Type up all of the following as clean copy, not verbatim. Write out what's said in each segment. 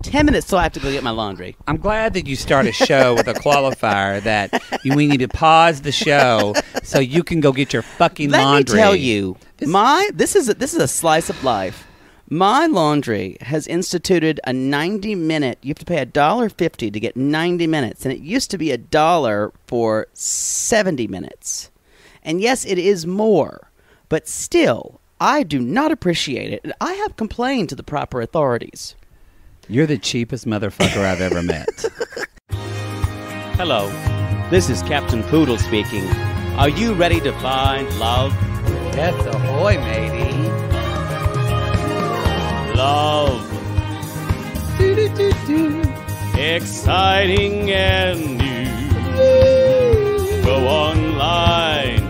10 minutes till I have to go get my laundry. I'm glad that you start a show with a qualifier that we need to pause the show so you can go get your fucking laundry. Let me tell you, this is a slice of life. My laundry has instituted a 90-minute. You have to pay $1.50 to get 90 minutes, and it used to be $1 for 70 minutes. And yes, it is more, but still, I do not appreciate it. And I have complained to the proper authorities. You're the cheapest motherfucker I've ever met. Hello, this is Captain Poodle speaking. Are you ready to find love? Yes, ahoy, matey. Love. Exciting and new. Go online.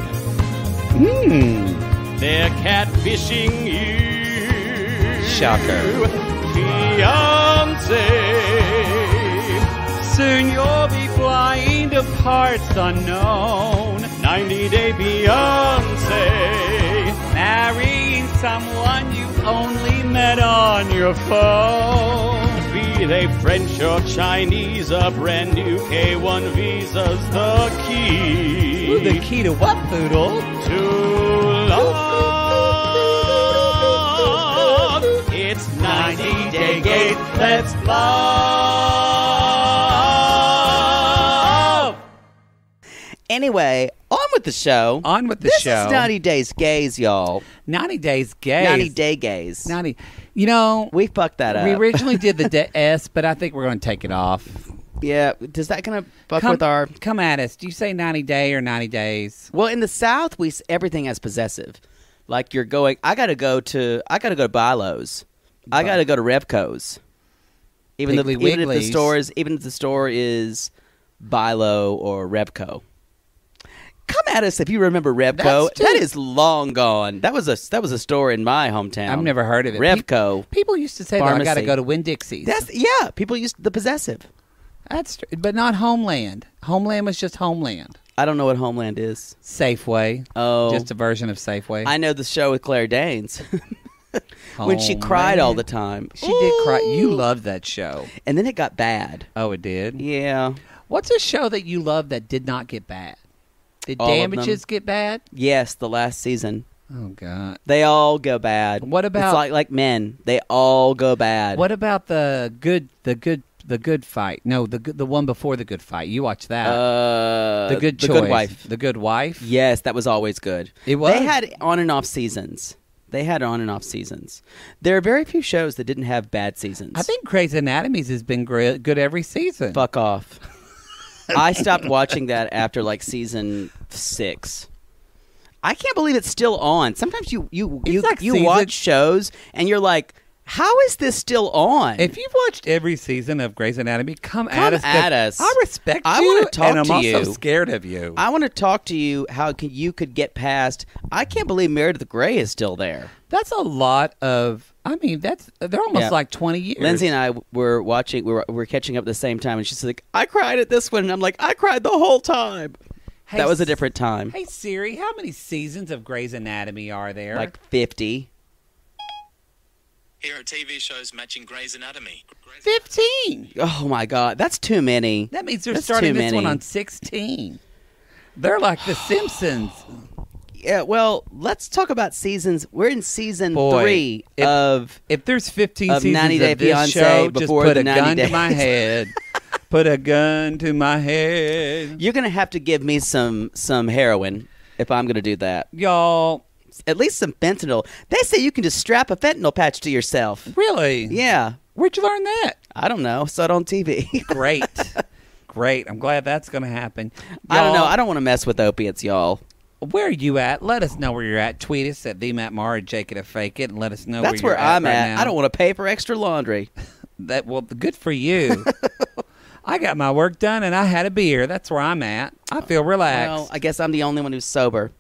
They're catfishing you. Shocker. Fiancé. Soon you'll be flying to parts unknown. 90-day fiancé. Marrying someone you only met on your phone. Be they French or Chinese, a brand new K1 visa's the key. Ooh, the key to what, Poodle? To love. It's 90-day gate. Let's love. Anyway, on with the show. On with the show. This is 90 Days Gays, y'all. 90 Days Gays. 90 Day Gays. 90. You know, We fucked that up. we originally did the S, but I think we're going to take it off. Yeah, does that kind of fuck with our... Come at us. Do you say 90 day or 90 days? Well, in the South, everything has possessive. Like you're going, I gotta go to Bilo's. I gotta go to Revco's. Even if the store is Bilo or Revco. Come at us if you remember Revco. That is long gone. That was a store in my hometown. I've never heard of it. Revco. People used to say, I got to go to Winn-Dixie's. People used the possessive. That's true, but not Homeland. Homeland was just Homeland. I don't know what Homeland is. Safeway. Oh. Just a version of Safeway. I know the show with Claire Danes. When she cried all the time. She did cry. You loved that show. And then it got bad. Oh, it did? Yeah. What's a show that you loved that did not get bad? Did Damages get bad? Yes, the last season. Oh, God. They all go bad. What about... It's like men. They all go bad. What about the good fight? No, the one before the good fight. You watched that. The Good Choice. The Good Wife. The Good Wife? Yes, that was always good. It was? They had on and off seasons. There are very few shows that didn't have bad seasons. I think Grey's Anatomy has been good every season. Fuck off. I stopped watching that after like season 6. I can't believe it's still on. Sometimes you watch shows and you're like, how is this still on? If you've watched every season of Grey's Anatomy, come at us. I respect you. I want to talk and to I'm you. also scared of you. I want to talk to you how you could get past. I can't believe Meredith Grey is still there. That's a lot of. I mean, they're almost like 20 years. Lindsay and I were watching. We're catching up at the same time, and she's like, "I cried at this one," and I'm like, "I cried the whole time." Hey, that was a different time. Hey Siri, how many seasons of Grey's Anatomy are there? Like 50. Here are TV shows matching Grey's Anatomy. 15. Oh my God, that's too many. That means they're starting this one on 16. They're like The Simpsons. Yeah, well, let's talk about seasons. We're in season 3 of. If there's 15 of seasons 90 Day of this Fiancé show, just before put the a 90 gun days. to my head. Put a gun to my head. You're gonna have to give me some heroin if I'm gonna do that. Y'all. At least some fentanyl. They say you can just strap a fentanyl patch to yourself. Really? Yeah. Where'd you learn that? I don't know. Saw it on TV. Great. I'm glad that's going to happen. I don't know. I don't want to mess with opiates, y'all. Where are you at? Let us know where you're at. Tweet us at TheMattMar or Jake It or Fake It and let us know That's where where you're at I'm right at. now. I don't want to pay for extra laundry. Well, good for you. I got my work done and I had a beer. That's where I'm at. I feel relaxed. Well, I guess I'm the only one who's sober.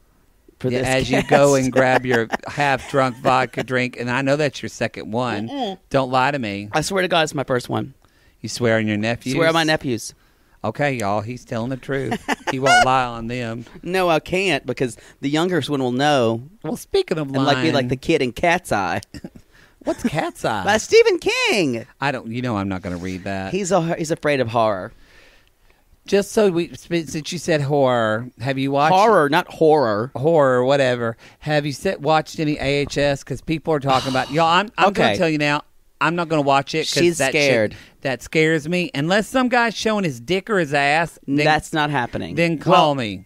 As you go and grab your half-drunk vodka drink, and I know that's your second one. Don't lie to me. I swear to God, it's my first one. You swear on your nephews? Swear on my nephews. Okay, y'all, he's telling the truth. He won't lie on them. No, I can't, because the younger one will know. Well, speaking of lying. And like be like the kid in Cat's Eye. What's Cat's Eye? By Stephen King. I don't. You know, I'm not going to read that. He's afraid of horror. Just so since you said horror, have you watched Horror, not horror. Horror, whatever. Have you watched any AHS? Because people are talking about y'all. I'm Okay. going to tell you now. I'm not going to watch it. She's scared. That scares me. Unless some guy's showing his dick or his ass. That's not happening. Then call me.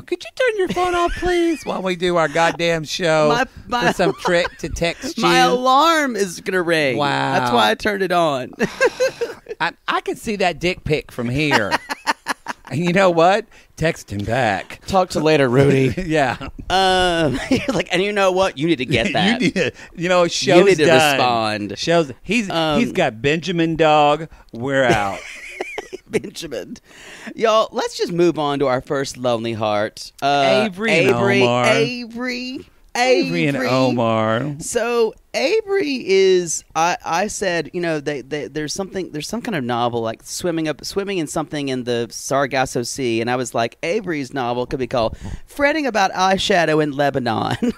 Could you turn your phone off, please, while we do our goddamn show? For some trick to text you. My alarm is going to ring. Wow. That's why I turned it on. I can see that dick pic from here. And you know what? Text him back. Talk to later, Rudy. Yeah. You're like, and you know what? You need to get that. Show's you need to done. respond. Show's he's got Benjamin dog. We're out. Benjamin. Y'all, let's just move on to our first lonely heart. Avery and Omar. Avery and Omar. So Avery is. I said, there's some kind of novel like swimming in something in the Sargasso Sea, and I was like, Avery's novel could be called "Fretting About Eyeshadow in Lebanon."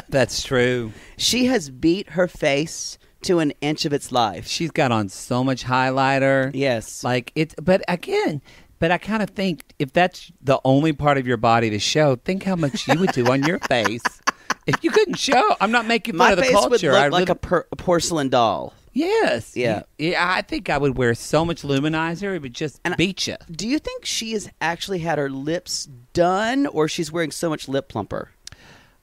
That's true. She has beat her face to an inch of its life. She's got on so much highlighter. Yes. Like it's, but I kind of think if that's the only part of your body to show, think how much you would do on your face. If you couldn't show, I'm not making fun of the culture. My face would look like a porcelain doll. Yes. Yeah. I think I would wear so much luminizer, it would just beat you. Do you think she has actually had her lips done, or she's wearing so much lip plumper?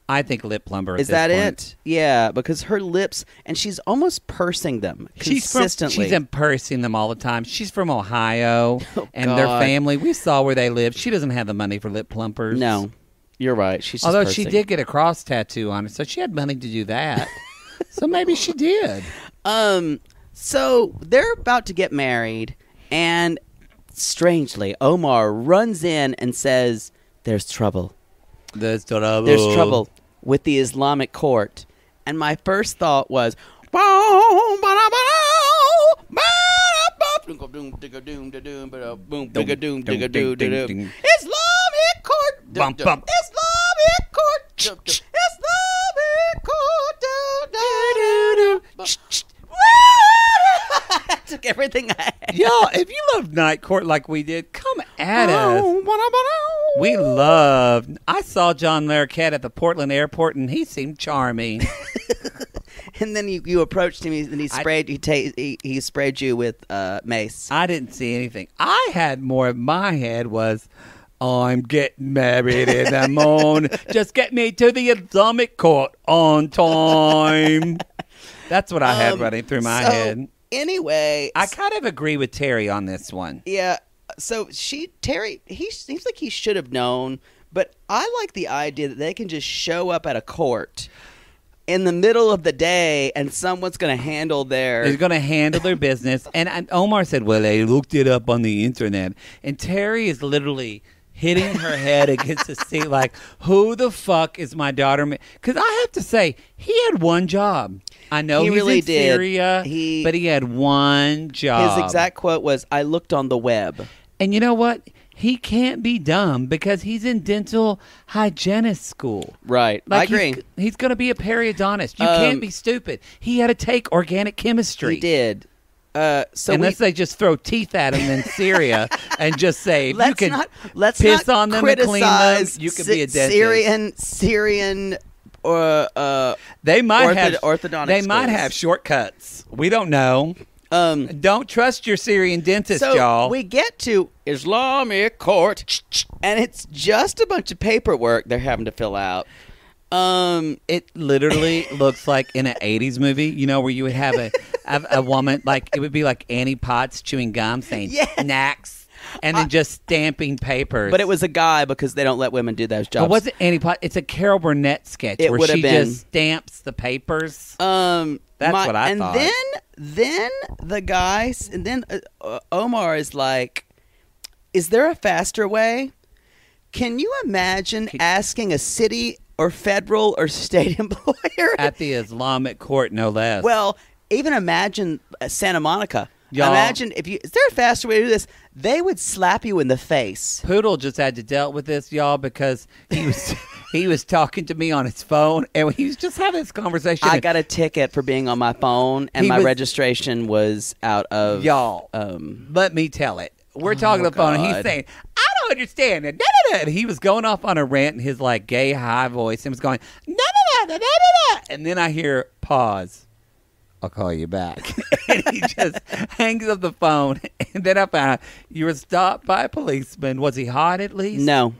I think lip plumper. Is that it? Yeah, because her lips, and she's almost pursing them consistently. She's pursing them all the time. She's from Ohio, and God. their family, we saw where they live. She doesn't have the money for lip plumpers. No, you're right. She's just Although pursing. she did get a cross tattoo on it, so she had money to do that. So maybe she did. So they're about to get married, and strangely, Omar runs in and says, "There's trouble. There's trouble. There's trouble with the Islamic court." And my first thought was, Islamic court. Bump, bump. Islamic court. Islamic court. I took everything I had. Y'all, if you love Night Court like we did, come at us. We loved. I saw John Larroquette at the Portland airport, and he seemed charming. And then you approached him, and he sprayed he sprayed you with mace. I didn't see anything. I had more in my head was, I'm getting married in the morning. Just get me to the Islamic court on time. That's what I had running through my head. Anyway, I kind of agree with Terry on this one. Yeah. So Terry, he seems like he should have known, but I like the idea that they can just show up at a court in the middle of the day and someone's going to handle their... They're going to handle their business. And Omar said, well, they looked it up on the internet. And Terry is literally hitting her head against the seat like, who the fuck is my daughter? Because I have to say, he had one job. I know he's really in Syria, but he had one job. His exact quote was, I looked on the web. And you know what? He can't be dumb because he's in dental hygienist school. Right. Like I agree. He's going to be a periodontist. You can't be stupid. He had to take organic chemistry. He did. Unless they just throw teeth at him in Syria and just say, if you can piss on them and clean them, you can be a dentist. Syrian they might orthodontic They might have shortcuts. We don't know. Don't trust your Syrian dentist, y'all. We get to Islamic court, and it's just a bunch of paperwork they're having to fill out. It literally looks like in an 80s movie, where you would have a woman, like it would be like Annie Potts chewing gum saying, "Nax." And then just stamping papers. But it was a guy because they don't let women do those jobs. But was it Annie Potts? It's a Carol Burnett sketch where she just stamps the papers. That's what I thought. And then the guys, and then Omar is like, is there a faster way? Can you imagine asking a city or federal or state employer? At the Islamic court, no less. Well, even imagine Santa Monica. Y'all, Imagine if you. Is there a faster way to do this? They would slap you in the face. Poodle just had to deal with this, y'all, because he was talking to me on his phone, and he was just having this conversation. I got a ticket for being on my phone, and my registration was out of. Y'all, let me tell it. We're talking on the phone, and he's saying, "I don't understand it." And he was going off on a rant in his like gay high voice, and was going, and then I hear pause. I'll call you back. And he just hangs up the phone. And then I found out you were stopped by a policeman. Was he hot at least? No.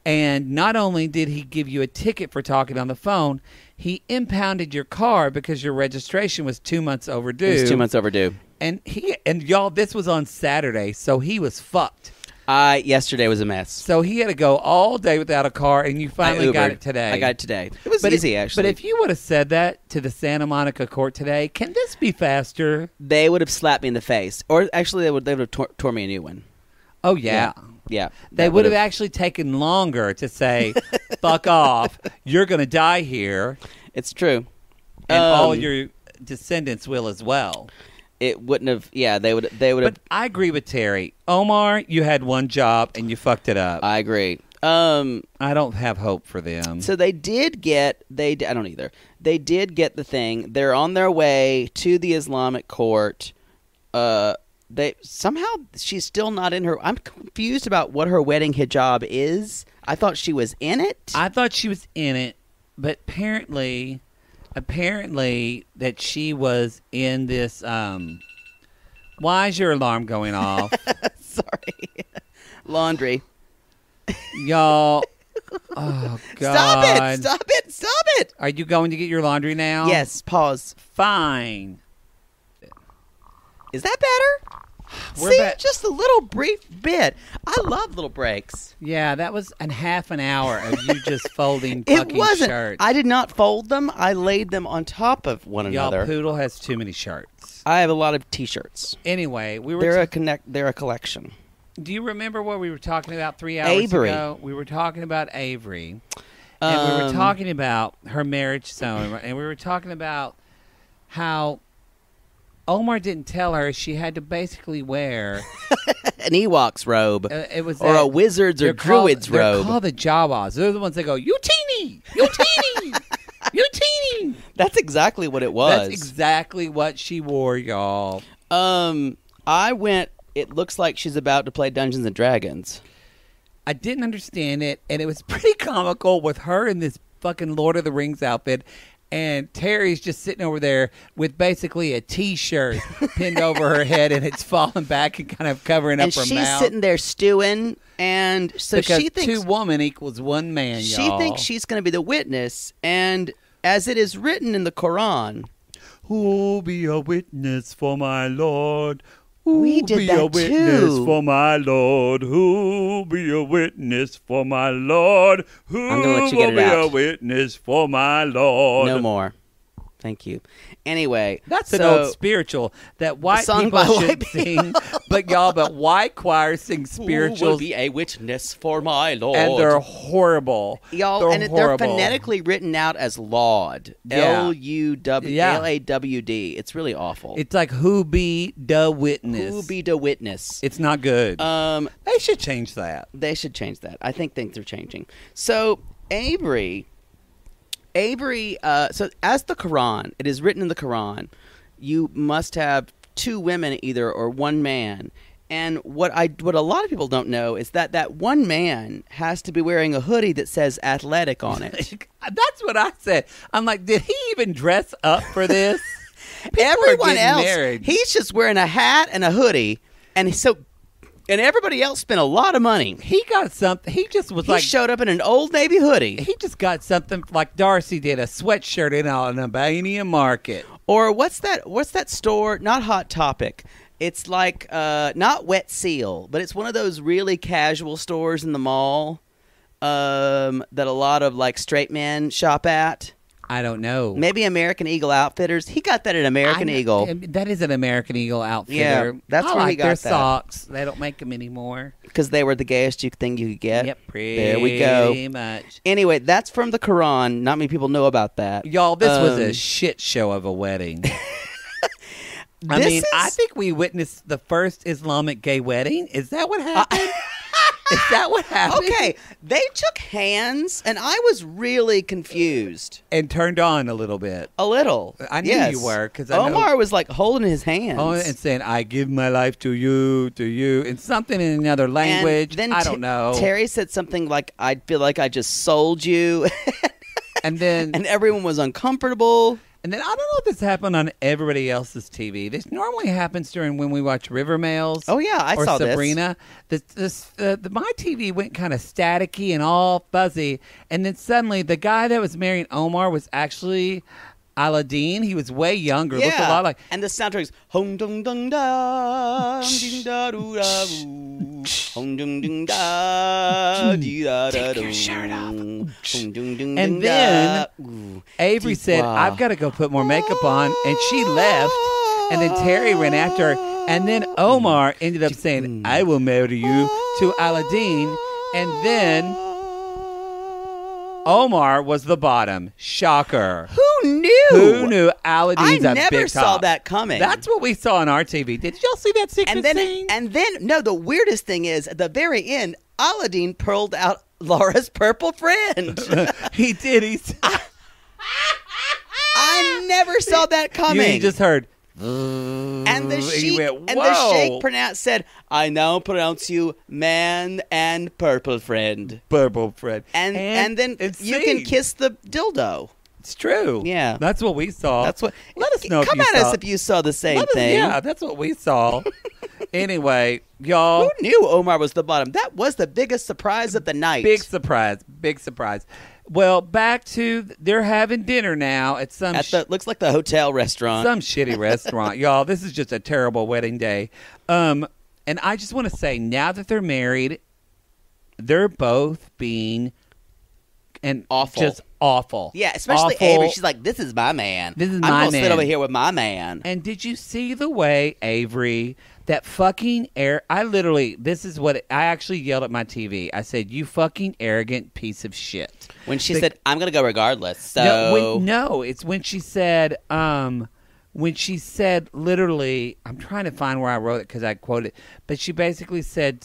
And not only did he give you a ticket for talking on the phone, he impounded your car because your registration was 2 months overdue. It was 2 months overdue. And y'all, this was on Saturday, so he was fucked. Yesterday was a mess. So he had to go all day without a car, and you finally got it today. I got it today. It was easy, actually. But if you would have said that to the Santa Monica court today, can this be faster? They would have slapped me in the face. Or actually, they would have tore me a new one. Oh, yeah. Yeah. They would have actually taken longer to say, fuck off, you're going to die here. It's true. And all your descendants will as well. It wouldn't have. Yeah, they would have. But I agree with Terry. Omar, you had one job and you fucked it up. I agree. I don't have hope for them. So they did get. I don't either. They did get the thing. They're on their way to the Islamic court. They somehow she's still not in her. I'm confused about what her wedding hijab is. I thought she was in it. I thought she was in it, but apparently that she was in this. Why is your alarm going off? Sorry, laundry. Y'all. Oh God! Stop it! Are you going to get your laundry now? Yes. Pause. Fine. Is that better? Just a little brief bit. I love little breaks. Yeah, that was half an hour of you just folding fucking It wasn't. shirts. I did not fold them. I laid them on top of one another. Y'all, Poodle has too many shirts. I have a lot of T-shirts. Anyway, They're a collection. Do you remember what we were talking about 3 hours ago? We were talking about Avery. And we were talking about her marriage sewing. And we were talking about how Omar didn't tell her she had to basically wear an Ewok's robe, or a wizard's or druid's robe. They're called the Jawas. They're the ones that go, "You teeny, you teeny, you teeny." That's exactly what it was. That's exactly what she wore, y'all. I went. It looks like she's about to play Dungeons and Dragons. I didn't understand it, and it was pretty comical with her in this fucking Lord of the Rings outfit. And Terry's just sitting over there with basically a T-shirt pinned over her head, and it's falling back and kind of covering up her mouth. And she's sitting there stewing, and so because she thinks 2 women equals 1 man, she y'all. thinks she's going to be the witness, and as it is written in the Quran, "Who'll be a witness for my Lord? We did be that a witness too. for my Lord? Who'll be a witness for my Lord? Who I'm gonna let you will get it be out. a witness for my Lord?" No more. Thank you. Anyway, that's an old spiritual that white people should sing, but white choirs sing spirituals. Who will be a witness for my Lord? And they're horrible. Y'all, they're phonetically written out as laud. Yeah. Lawd. It's really awful. It's like who be the witness. Who be the witness. It's not good. They should change that. They should change that. I think things are changing. So Avery, so as the Quran, it is written in the Quran, you must have 2 women either or 1 man. And what a lot of people don't know is that 1 man has to be wearing a hoodie that says athletic on it. That's what I said. I'm like, did he even dress up for this? Everyone else, married. He's just wearing a hat and a hoodie, and everybody else spent a lot of money. He got something. He just was he showed up in an Old Navy hoodie. He just got something like Darcy did, a sweatshirt in an Albanian market. Or what's that store? Not Hot Topic. It's like not Wet Seal, but it's one of those really casual stores in the mall that a lot of like straight men shop at. I don't know. Maybe American Eagle Outfitters. He got that at American Eagle. That is an American Eagle outfitter. Yeah, that's where he got their that. socks. They don't make them anymore. Because they were the gayest thing you could get. Yep, there we go. Pretty much. Anyway, that's from the Quran. Not many people know about that. Y'all, this was a shit show of a wedding. I think we witnessed the first Islamic gay wedding. Is that what happened? Is that what happened? Okay, they took hands, and I was really confused. And turned on a little bit. A little. I knew yes. you were. Cause Omar was like holding his hands. Oh, and saying, I give my life to you, and something in another language. And then I don't know. Terry said something like, I feel like I just sold you. And then... and everyone was uncomfortable. And then I don't know if this happened on everybody else's TV. This normally happens during when we watch River Males. Oh, yeah, I saw Sabrina. My TV went kind of staticky and all fuzzy. And then suddenly the guy that was marrying Omar was actually Aladdin. He was way younger. Yeah. Looked a lot like... And the soundtrack is hong dong dong da ding da doo da boo hong dong dong da dee da da doo. Take your shirt off. Hong dong dong And dong then da. Ooh. Avery said, Wow. I've got to go put more makeup on. And she left. And then Terry ran after her. And then Omar ended up saying, I will marry you to Aladdin. And then Omar was the bottom. Shocker. Who knew? Who knew Aladdin's I a never big saw top? that coming. That's what we saw on our TV. Did y'all see that secret scene? And then, no, the weirdest thing is, at the very end, Aladdin pulled out Laura's purple friend. He did. He said, I never saw that coming. you just heard. And the He sheik, went, and the "Whoa." sheik said, I now pronounce you man and purple friend. Purple friend. And then it's you can seen. kiss the dildo. It's true. Yeah. That's what we saw. That's what. Let us know Come if you at saw. us if you saw the same Let us- thing. Yeah, that's what we saw. Anyway, y'all. Who knew Omar was the bottom? That was the biggest surprise of the night. Big surprise. Big surprise. Well, back to they're having dinner now at some looks like the hotel restaurant. some shitty restaurant. Y'all, this is just a terrible wedding day. And I just want to say, now that they're married, they're both being Awful. just awful. Yeah, especially Awful. Avery. She's like, this is my man. This is I'm my gonna man. sit over here with my man. And did you see the way Avery, that fucking this is what I actually yelled at my TV. I said, you fucking arrogant piece of shit. When she said, I'm going to go regardless. So It's when she said, literally, I'm trying to find where I wrote it because I quoted it, but she basically said,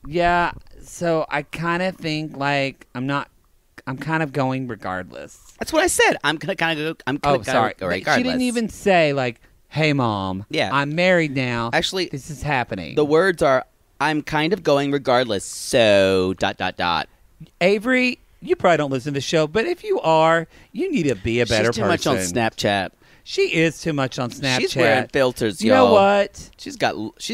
yeah, so I kind of think like I'm kind of going regardless. That's what I said. I'm going to kind of go. I'm going to Sorry. go regardless. She didn't even say like, hey mom, Yeah. I'm married now. Actually, this is happening. the words are, I'm kind of going regardless. So ... Avery, you probably don't listen to the show, but if you are, you need to be a better She's too much on Snapchat. She is too much on Snapchat. She's wearing filters, You y'all. know what? She's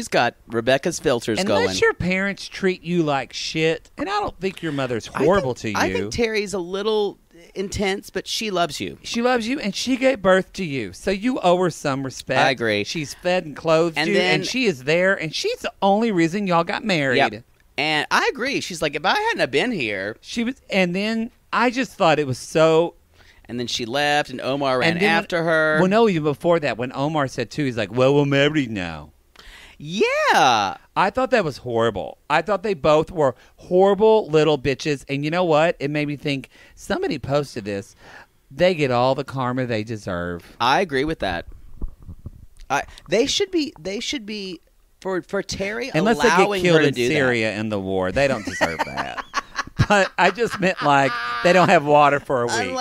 got Rebecca's filters Unless going. your parents treat you like shit, and I don't think your mother's horrible to you. I think Terry's a little intense, but she loves you. She loves you, and she gave birth to you, so you owe her some respect. I agree. She's fed and clothed And you, then- and she is there, and she's the only reason y'all got married. Yep. And I agree. She's like, if I hadn't have been here. She was, and then I just thought it was so. And then she left, and Omar ran and then after her. Well, no, even before that, when Omar said too, he's like, "Well, we're married now." Yeah. I thought that was horrible. I thought they both were horrible little bitches. And you know what? It made me think, somebody posted this. They get all the karma they deserve. I agree with that. They should be for Terry Unless they get allowing killed her to in do Syria in the war. They don't deserve that. But I just meant like they don't have water for a week.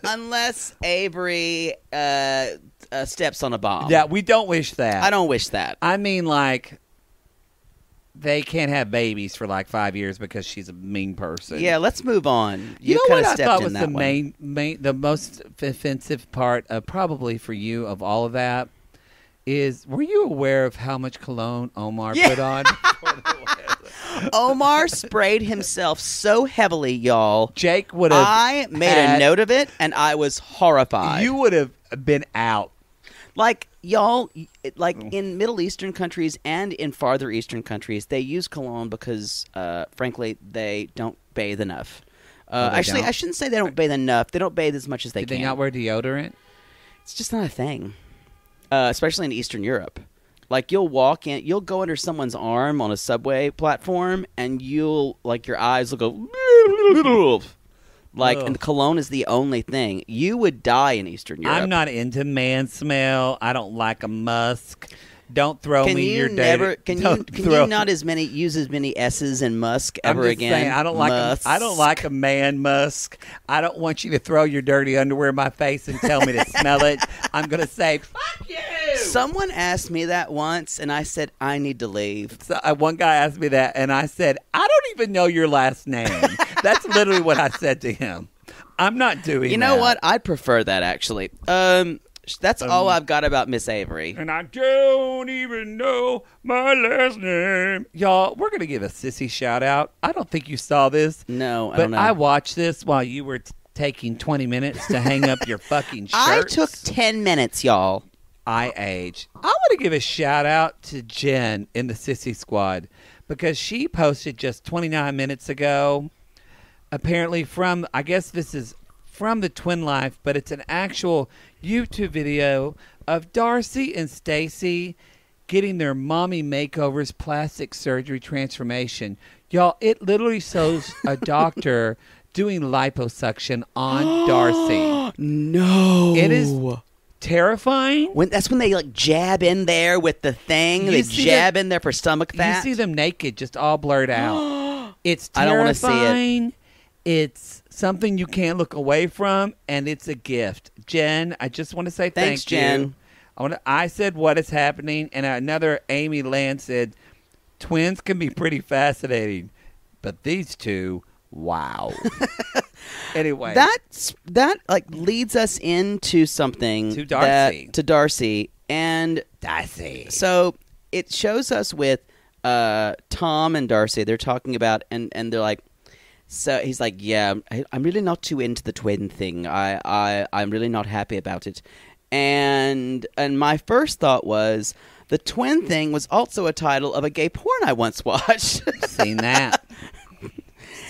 Unless Avery steps on a bomb. Yeah, we don't wish that. I don't wish that. I mean, like, they can't have babies for like 5 years because she's a mean person. Yeah, let's move on. You know kinda what I stepped thought in was that the one. the most offensive part of probably for you of all of that is, were you aware of how much cologne Omar put on? Omar sprayed himself so heavily, y'all. Jake would have. I made a note of it, and I was horrified. You would have been out. Like, y'all, like in Middle Eastern countries and in farther Eastern countries, they use cologne because, frankly, they don't bathe enough. Actually, don't? I shouldn't say they don't bathe enough. They don't bathe as much as they Did can. they not wear deodorant? It's just not a thing, especially in Eastern Europe. Like, you'll go under someone's arm on a subway platform, and your eyes will go, Like, Ugh. and cologne is the only thing. You would die in Eastern Europe. I'm not into man smell. I don't like a musk. Don't throw Can me you your never? dirty. Can don't you throw- not use as many S's in musk I'm ever just again? saying, I don't like a man musk. I don't want you to throw your dirty underwear in my face and tell me to smell it. I'm gonna say fuck you. Someone asked me that once, and I said I need to leave. So, one guy asked me that, and I said, I don't even know your last name. That's literally what I said to him. I'm not doing that. You know what? I'd prefer that, actually. That's all I've got about Miss Avery. And I don't even know my last name. Y'all, we're going to give a Sissy shout out. I don't think you saw this. No, I but don't know. I watched this while you were taking 20 minutes to hang up your fucking shirts. I took 10 minutes, y'all. I age. I want to give a shout out to Jen in the Sissy Squad because she posted just 29 minutes ago. Apparently from, I guess this is from the Twin Life, but it's an actual YouTube video of Darcy and Stacy getting their mommy makeovers, plastic surgery transformation. Y'all, it literally shows a doctor doing liposuction on Darcy. No. It is terrifying. That's when they like jab in there with the thing. They jab in there for stomach fat. You see them naked, just all blurred out. It's terrifying. I don't want to see it. It's something you can't look away from, and it's a gift. Jen, I just want to say Thanks, thank Jen. you. I said what is happening, and another Amy Land said, twins can be pretty fascinating, but these two, wow. Anyway. That like leads us into something To Darcy. to Darcy. And Darcy. so it shows us with Tom and Darcy. They're talking about, and they're like, so he's like, yeah, I'm really not too into the twin thing. I'm really not happy about it. And my first thought was, the twin thing was also a title of a gay porn I once watched. Seen that.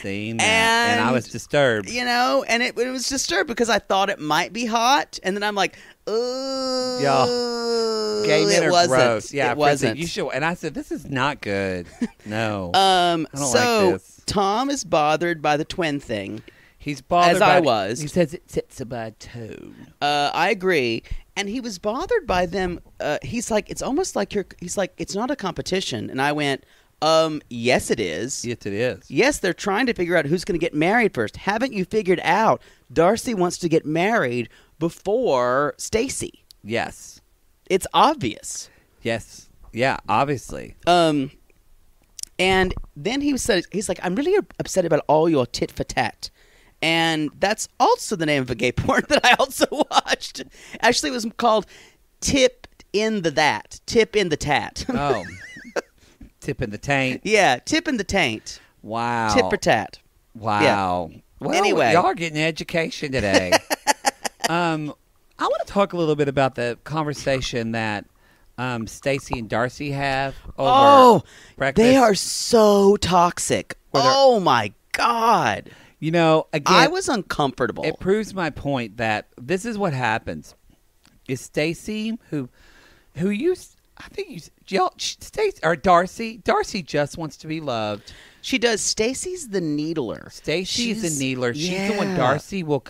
And I was disturbed. You know, and it was disturbed because I thought it might be hot, and then I'm like, oh, yeah, gay men it are wasn't. gross. Yeah, it wasn't. You should. And I said, this is not good. No, I don't so like this. Tom is bothered by the twin thing. He's bothered as by I was. He says it sets a bad tone. I agree, and he was bothered by them. He's like, it's almost like he's like, it's not a competition, and I went. Yes, it is. Yes, it is. Yes, they're trying to figure out who's going to get married first. Haven't you figured out Darcy wants to get married before Stacy? Yes. It's obvious. Yes. Yeah, obviously. And then he's like, I'm really upset about all your tit for tat. And that's also the name of a gay porn that I also watched. Actually, it was called Tip in the That. Tip in the Tat. Oh. Tip in the taint. Yeah, tip in the taint. Wow. Tit for tat. Wow. Yeah. Well, Anyway. y'all are getting education today. I want to talk a little bit about the conversation that Stacy and Darcy have over breakfast. They are so toxic. Oh, my God. You know, again, I was uncomfortable. It proves my point that this is what happens. Is Stacy, who used... I think Stacy or Darcy. Darcy just wants to be loved. She does. Stacy's the needler. Stacy is the needler. She's the one. Darcy will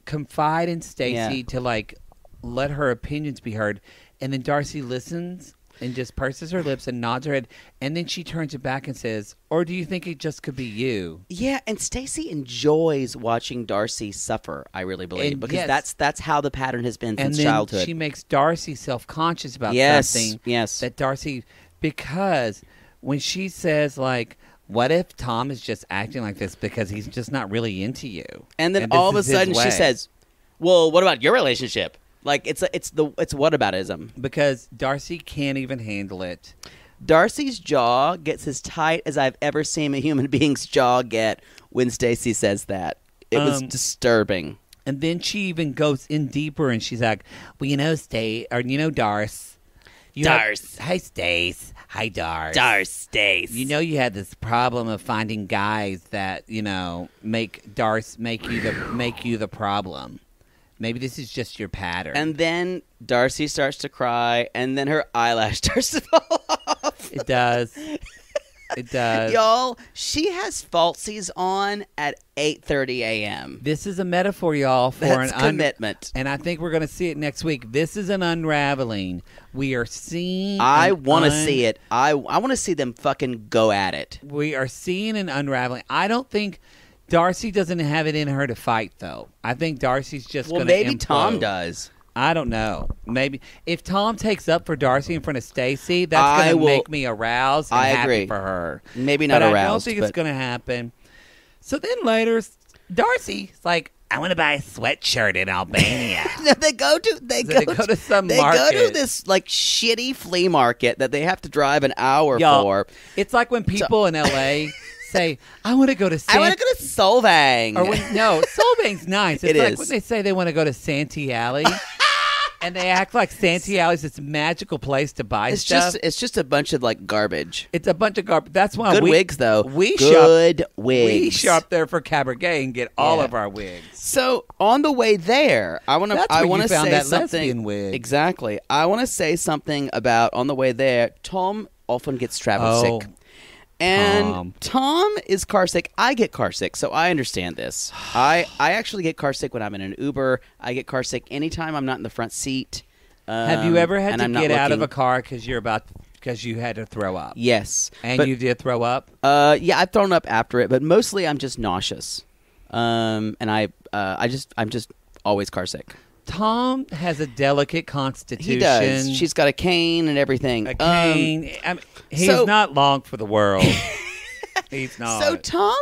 confide in Stacy to like let her opinions be heard, and then Darcy listens and just purses her lips and nods her head, and then she turns it back and says, "Or do you think it just could be you?" Yeah, and Stacy enjoys watching Darcy suffer, I really believe, And because that's how the pattern has been And since then childhood. she makes Darcy self-conscious about something. Yes. That Darcy, because when she says like, "What if Tom is just acting like this because he's just not really into you?" And then this all of a is his sudden she way. says, "Well, what about your relationship?" Like it's whataboutism. Because Darcy can't even handle it. Darcy's jaw gets as tight as I've ever seen a human being's jaw get when Stacy says that. It was disturbing. And then she even goes in deeper and she's like, "Well, Darce. Hey, Stace. Hi, Darce. Darce, Stace. You know you had this problem of finding guys that, make Darce make you the problem. Maybe this is just your pattern." And then Darcy starts to cry, and then her eyelash starts to fall off. It does. It does. Y'all, she has falsies on at 8:30 a.m. This is a metaphor, y'all, for That's an commitment. and I think we're going to see it next week. This is an unraveling. We are seeing. I want to see it. I want to see them fucking go at it. We are seeing an unraveling. I don't think Darcy doesn't have it in her to fight, though. I think Darcy's just going to maybe Tom does. I don't know. Maybe if Tom takes up for Darcy in front of Stacy, that's going to make me aroused and happy for her. Maybe not but aroused. I don't think it's going to happen. So then later, Darcy's like, I want to buy a sweatshirt in Albania. They go to some they market. go to this like shitty flea market that they have to drive an hour Y'all, for. It's like when people in LA say, I want to go to Solvang. Or no, Solvang's nice. It's It like is. when they say they want to go to Santee Alley. And they act like Santee Alley's this magical place to buy stuff. It's just a bunch of like garbage. It's a bunch of garbage. That's why Good wigs though. We Good wigs. We shop there for Cabaret and get all of our wigs. So on the way there, I want to found say that something. lesbian wig. Exactly. I want to say something about on the way there. Tom often gets travel sick. And Tom is car sick. I get car sick, so I understand this. I actually get car sick when I'm in an Uber. I get car sick anytime I'm not in the front seat. Have you ever had and to I'm get not out of looking. a car because you had to throw up? Yes. And but, you did throw up? Yeah, I've thrown up after it, but mostly I'm just nauseous. And I'm just always car sick. Tom has a delicate constitution. He does. She's got a cane and everything. A cane. He's not long for the world. He's not. So Tom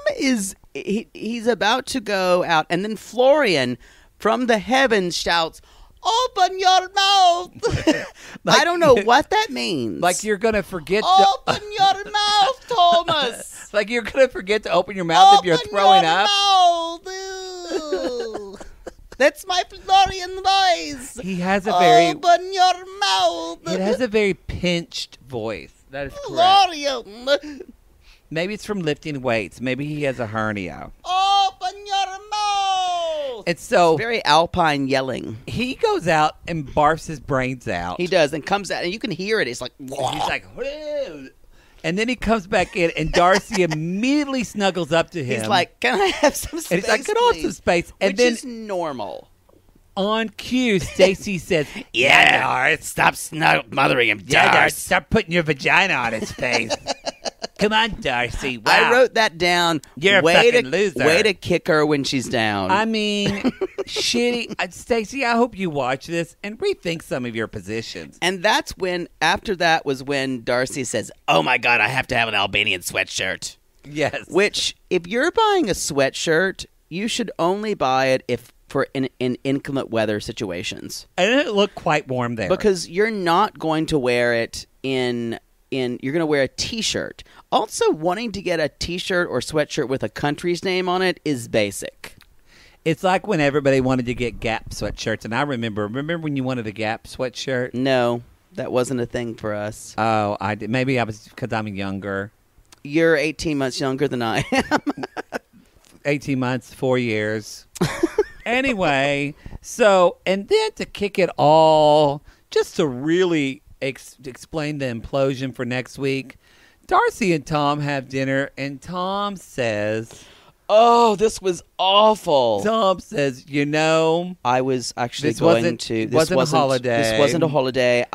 he's about to go out, and then Florian from the heavens shouts, "Open your mouth!" I don't know what that means. Like you're gonna forget. Open your mouth, Thomas. Like you're gonna forget to open your mouth if you're throwing up. Mouth. That's my Florian voice. He has a very open your mouth. It has a very pinched voice. That is correct. Florian. Maybe it's from lifting weights. Maybe he has a hernia. Open your mouth. And so It's very alpine yelling. he goes out and barfs his brains out. He does, and comes out, and you can hear it. It's like, He's like, "Whoa." And then he comes back in, and Darcy immediately snuggles up to him. he's like, "Can I have some space?" and he's like, "Get off some space." And Which then is normal. on cue, Stacy says, Yeah, stop mothering him, Darcy. stop putting your vagina on his face. Come on, Darcy. Wow. I wrote that down. You're a fucking loser. Way to kick her when she's down. I mean, shitty. Stacy, I hope you watch this and rethink some of your positions. And that's when, after that was when Darcy says, "Oh my God, I have to have an Albanian sweatshirt." Yes. Which, if you're buying a sweatshirt, you should only buy it if for in inclement weather situations. And it didn't look quite warm there. Because you're not going to wear it in you're going to wear a T-shirt. Also, wanting to get a T-shirt or sweatshirt with a country's name on it is basic. It's like when everybody wanted to get Gap sweatshirts, and I remember when you wanted a Gap sweatshirt? No, that wasn't a thing for us. Oh, I did. Maybe I was because I'm younger. You're 18 months younger than I am. 18 months, 4 years. Anyway, so, and then to kick it all, just to really explain the implosion for next week, Darcy and Tom have dinner, and Tom says, Oh, this was awful. I was actually this going wasn't- to. This wasn't a holiday. This wasn't a holiday.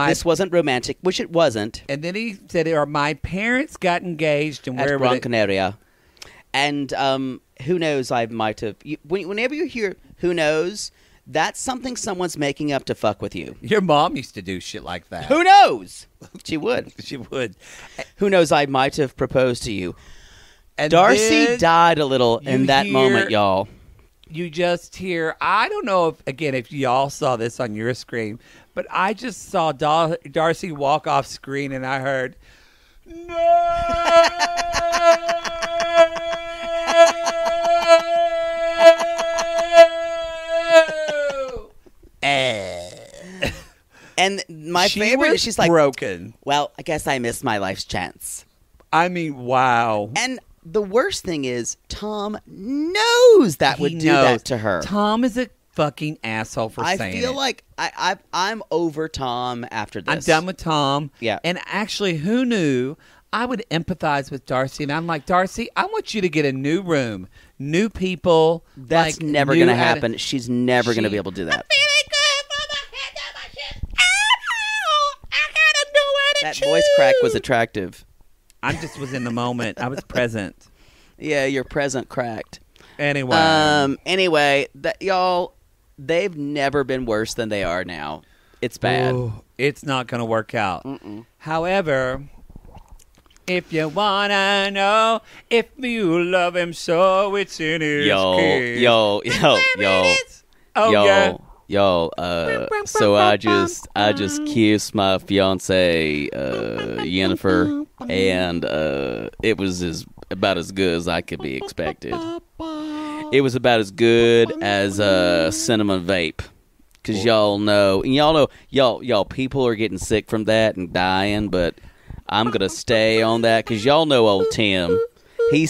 This wasn't romantic, which it wasn't. And then he said, my parents got engaged, and At where Gran Canaria. And who knows, I might have. Whenever you hear "who knows," that's something someone's making up to fuck with you. Your mom used to do shit like that. Who knows? She would. She would. Who knows, I might have proposed to you. And Darcy then died a little in that moment, y'all. You just hear, I don't know if y'all saw this on your screen, but I just saw Darcy walk off screen and I heard, no! And my favorite is she's like, broken. Well, I guess I missed my life's chance. I mean, wow. And the worst thing is, Tom knows that would do that to her. Tom is a fucking asshole for saying it. I feel like I'm over Tom after this. I'm done with Tom. Yeah. And actually, who knew? I would empathize with Darcy, and I'm like, Darcy, I want you to get a new room, new people. That's like, never going to happen. She's never going to be able to do that. That voice crack was attractive. I just was in the moment. I was present. Yeah, your present cracked. Anyway. Anyway, y'all, they've never been worse than they are now. It's bad. Ooh, it's not going to work out. However, if you want to know if you love him so, it's in his kiss. Yo. Oh, yeah. Yo, so I just kissed my fiance, Jennifer, and it was about as good as I could be expected. It was about as good as cinnamon vape, because y'all know, people are getting sick from that and dying, but I'm gonna stay on that because y'all know old Tim. He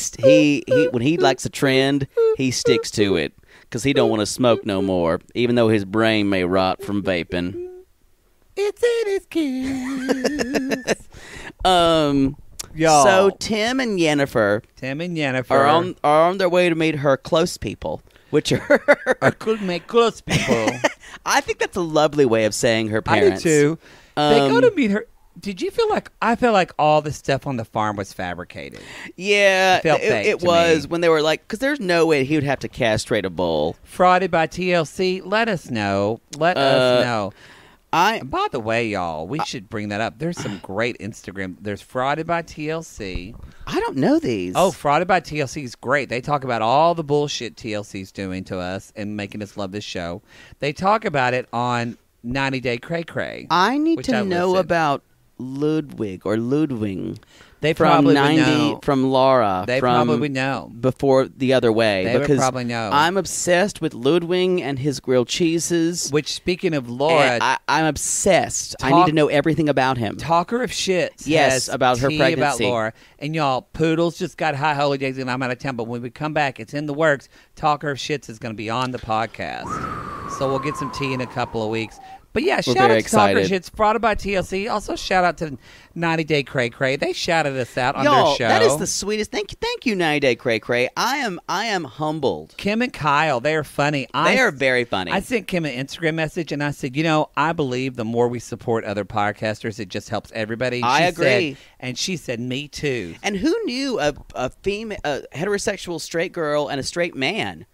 when he likes a trend, he sticks to it. Because he don't want to smoke no more, even though his brain may rot from vaping. It's in his kiss. Y'all. So Tim and Jennifer are on their way to meet her close people, which are could make close people. I think that's a lovely way of saying her parents. I do too. They go to meet her. Did you feel like I felt like all the stuff on the farm was fabricated? Yeah, it felt fake it to was me. when they were like, because there's no way he would have to castrate a bull. Frauded by TLC. Let us know. Let us know. By the way, y'all, we should bring that up. There's some great Instagram. There's Frauded by TLC. I don't know these. Oh, Frauded by TLC is great. They talk about all the bullshit TLC's doing to us and making us love this show. They talk about it on 90 Day Cray Cray. I need to know about Ludwig. They probably know. From Laura. They probably know. Before the other way. They because would probably know. I'm obsessed with Ludwig and his grilled cheeses. Which, speaking of Laura... I'm obsessed. I need to know everything about him. Talker of Shit. Yes, about her pregnancy. About Laura. And y'all, Poodles just got high holidays and I'm out of town. But when we come back, it's in the works. Talker of Shits is going to be on the podcast. So we'll get some tea in a couple of weeks. But yeah, shout out to Talker Shits, Frauded by TLC. Also, shout out to 90 Day Cray Cray. They shouted us out on their show. That is the sweetest. Thank you, 90 Day Cray Cray. I am humbled. Kim and Kyle, they are funny. They are very funny. I sent Kim an Instagram message and I said, I believe the more we support other podcasters, it just helps everybody. I agree. And she said, me too. And who knew a heterosexual straight girl and a straight man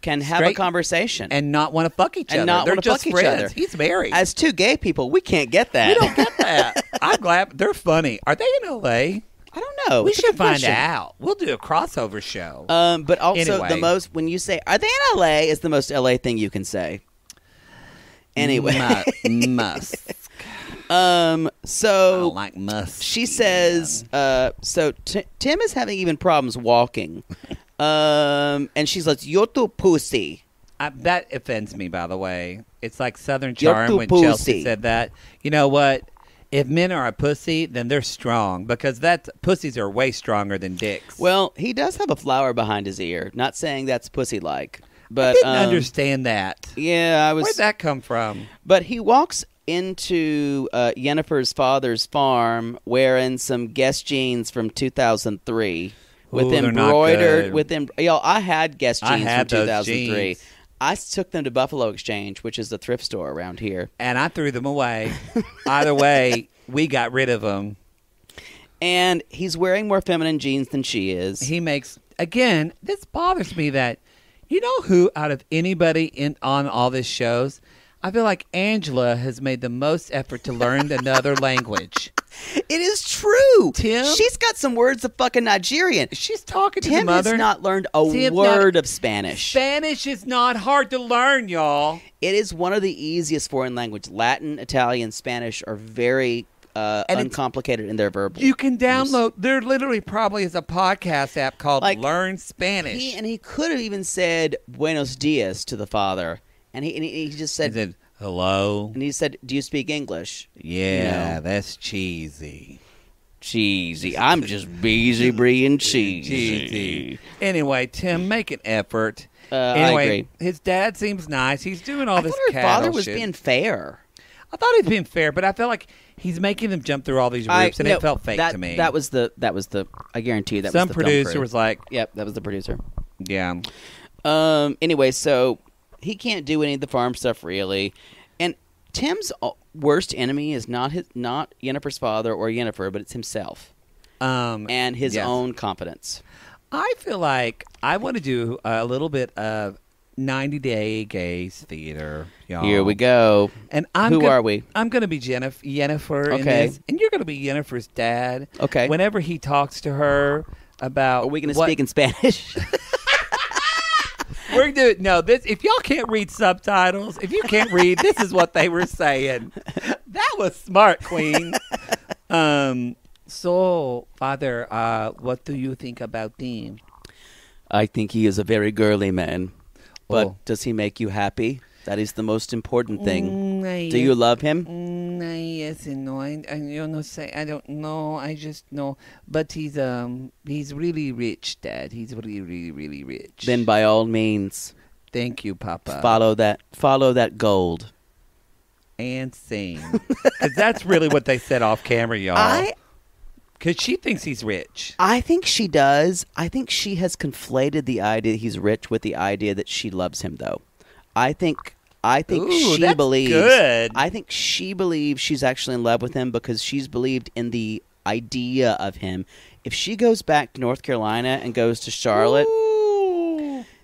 can have a conversation and not want to fuck each other. They're just friends. He's married. As two gay people, we can't get that. We don't get that. I'm glad they're funny. Are they in LA? I don't know. We should find out. We'll do a crossover show. But also anyway. when you say, are they in LA, is the most LA thing you can say. Anyway. Musk. So I don't like musk. She says, so Tim is having even problems walking. And she's like, "You're too pussy." That offends me, by the way. It's like Southern Charm when pussy. Chelsea said that. You know what? If men are a pussy, then they're strong because pussies are way stronger than dicks. Well, he does have a flower behind his ear. Not saying that's pussy-like, but I didn't understand that. Yeah, Where'd that come from? But he walks into Jennifer's father's farm wearing some Guess jeans from 2003. With embroidered, I had Guess jeans from 2003. I took them to Buffalo Exchange, which is the thrift store around here. And I threw them away. Either way, we got rid of them. And he's wearing more feminine jeans than she is. He makes, again, this bothers me that, you know who out of anybody on all these shows, I feel like Angela has made the most effort to learn another language. It is true. Tim? She's got some words of fucking Nigerian. She's talking to Tim the mother. has not learned a word of Spanish. Spanish is not hard to learn, y'all. It is one of the easiest foreign languages. Latin, Italian, Spanish are very uncomplicated in their verbal You can download, there literally probably is a podcast app called Learn Spanish. He could have even said Buenos Dias to the father. And he just said... He said, hello? And he said, do you speak English? Yeah, that's cheesy. Cheesy. I'm just busy being cheesy. Anyway, Tim, make an effort. I agree. His dad seems nice. He's doing all this her father was being fair. I thought he was being fair, but I felt like he's making them jump through all these hoops, and it felt fake to me. That was the. I guarantee you that some was the film producer crew. was like, Yep, that was the producer. yeah. Anyway, so he can't do any of the farm stuff really, and Tim's worst enemy is not Yennefer's father or Yennefer, but it's himself and his own confidence. I feel like I want to do a little bit of 90-Day Gays theater, y'all. Here we go. And Who are we? I'm going to be Yennefer in Okay. this, and you're going to be Yennefer's dad. Okay. Whenever he talks to her about, Are we going to speak in Spanish? We're doing this. If y'all can't read subtitles, if you can't read, this is what they were saying. That was smart, Queen. So, Father, what do you think about Tim? I think he is a very girly man, but does he make you happy? That is the most important thing. Do you love him? Yes and no. I don't say. I don't know. I just know. But he's really rich, Dad. He's really, really, really rich. Then by all means, thank you, Papa. follow that gold. And sing. Because that's really what they said off camera, y'all. Because she thinks he's rich. I think she does. I think she has conflated the idea that he's rich with the idea that she loves him, though. I think Ooh, she that's believes. good. I think she believes she's actually in love with him because she's believed in the idea of him. If she goes back to North Carolina and goes to Charlotte,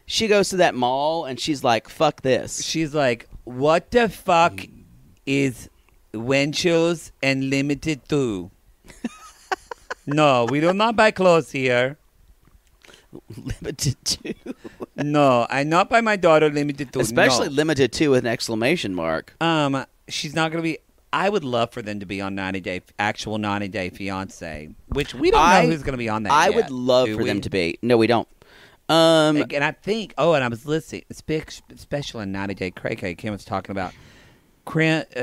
she goes to that mall and she's like, "Fuck this." She's like, "What the fuck is Wenchels and Limited to?" No, we do not buy clothes here. Limited to, No, I not buy my daughter Limited to. especially no. limited to with an exclamation mark. She's not going to be. I would love for them to be on 90-Day Fiancé, which we don't know who's going to be on that. I yet, would love do for we? them to be. No, we don't. And I think. Oh, and I was listening, especially in 90-Day Cray Cray. Kim was talking about,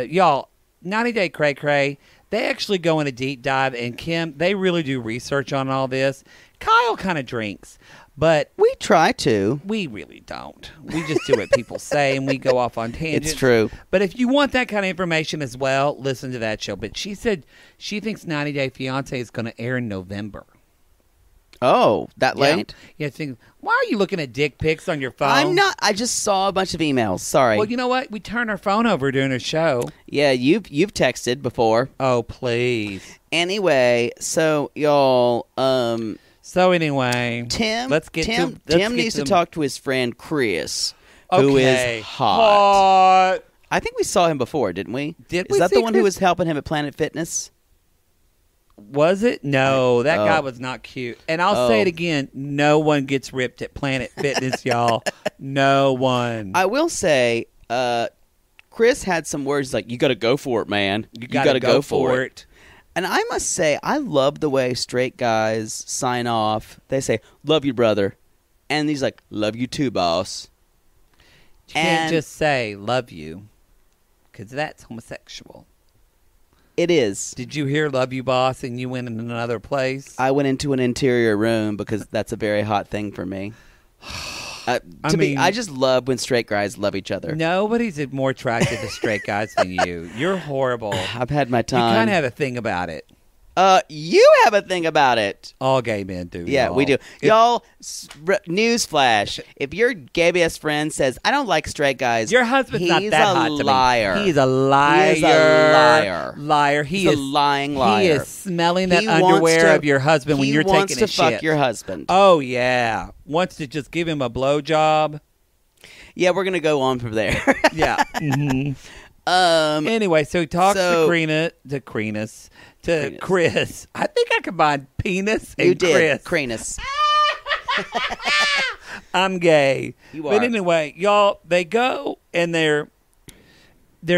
y'all. 90-Day Cray Cray. They actually go in a deep dive, and Kim, they really do research on all this. Kyle kind of drinks, but We try to. we really don't. We just do what people say, and we go off on tangents. It's true. But if you want that kind of information as well, listen to that show. But she said she thinks 90-Day Fiancé is going to air in November. Oh, that late? Yeah. Think, why are you looking at dick pics on your phone? I'm not. I just saw a bunch of emails. Sorry. Well, you know what? We turn our phone over during a show. Yeah, you've texted before. Oh, please. Anyway, so y'all, So anyway, Tim. Let's get Tim. to, let's Tim get needs to to talk to his friend Chris, who Okay. is hot. Hot. I think we saw him before, didn't we? Did Is we that see the one who Chris? was helping him at Planet Fitness? Was it? No, that Oh. guy was not cute. And I'll say Oh. it again. No one gets ripped at Planet Fitness, y'all. No one. I will say, Chris had some words like, "You got to go for it, man. You got to go for it." And I must say, I love the way straight guys sign off. They say, "Love you, brother," and he's like, "Love you too, boss." You can't and- just say love you, because that's homosexual. It is. Did you hear love you, boss, and you went in another place? I went into an interior room because that's a very hot thing for me. I just love when straight guys love each other. Nobody's more attracted to straight guys than you. You're horrible. I've had my You time. kind of have a thing about it. You have a thing about it. All gay men do. Yeah, y'all. we do. If- Y'all, newsflash. If your gay best friend says, "I don't like straight guys," Your husband's not he's that a hot to liar. me. He is a liar. He is a liar. Liar. He He's is a lying liar. He is smelling that He wants underwear to- of your husband when you're He wants taking to a fuck shit. your husband. Oh yeah, wants to just give him a blowjob. Yeah, we're gonna go on from there. Yeah. Anyway, so he talks So- to Chris. I think I combined penis and You did, Chris. Cranus. I'm gay. You But are. anyway, y'all, they go and they're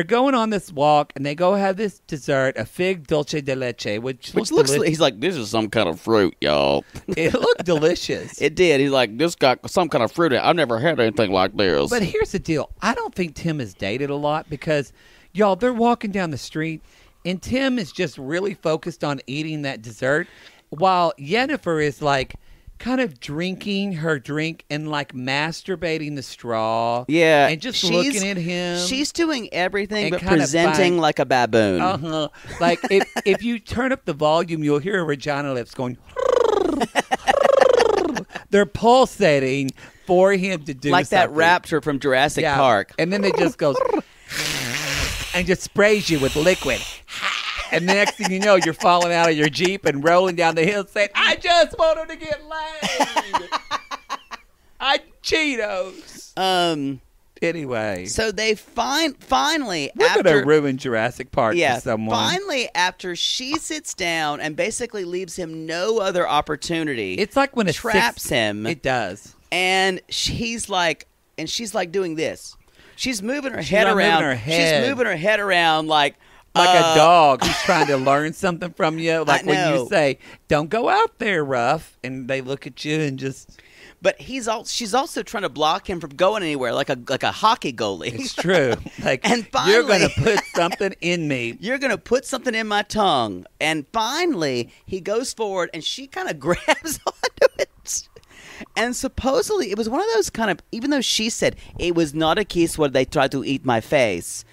going on this walk and they go have this dessert, a fig dulce de leche, which Which looked looks like, he's like, "This is some kind of fruit, y'all." it looked delicious. It did. He's like, "This got some kind of fruit in it. I've never had anything like this." But here's the deal. I don't think Tim has dated a lot because, y'all, they're walking down the street and Tim is just really focused on eating that dessert while Yennefer is like kind of drinking her drink and like masturbating the straw. Yeah. And just looking at him. She's doing everything and but kind of presenting like a baboon. Uh-huh. Like if you turn up the volume, you'll hear her vagina lips going. They're pulsating for him to do like something. that raptor from Jurassic Park. And then it just goes and just sprays you with liquid. And the next thing you know, you're falling out of your Jeep and rolling down the hill saying, I just want her to get laid. I Cheetos. Anyway. So they finally We're after going to ruin Jurassic Park for someone. Finally, after she sits down and basically leaves him no other opportunity. It's like when it traps him. It does. And she's like doing this. She's moving her head not around. moving her head. She's moving her head around like a dog who's trying to learn something from you. Like when know. you say, don't go out there, Ruff. And they look at you and just... But she's also trying to block him from going anywhere, like a hockey goalie. It's true. Like, and finally, you're going to put something in me. You're going to put something in my tongue. And finally, he goes forward, and she kind of grabs onto it. And supposedly, it was one of those kind of, even though she said it was not a kiss where they tried to eat my face,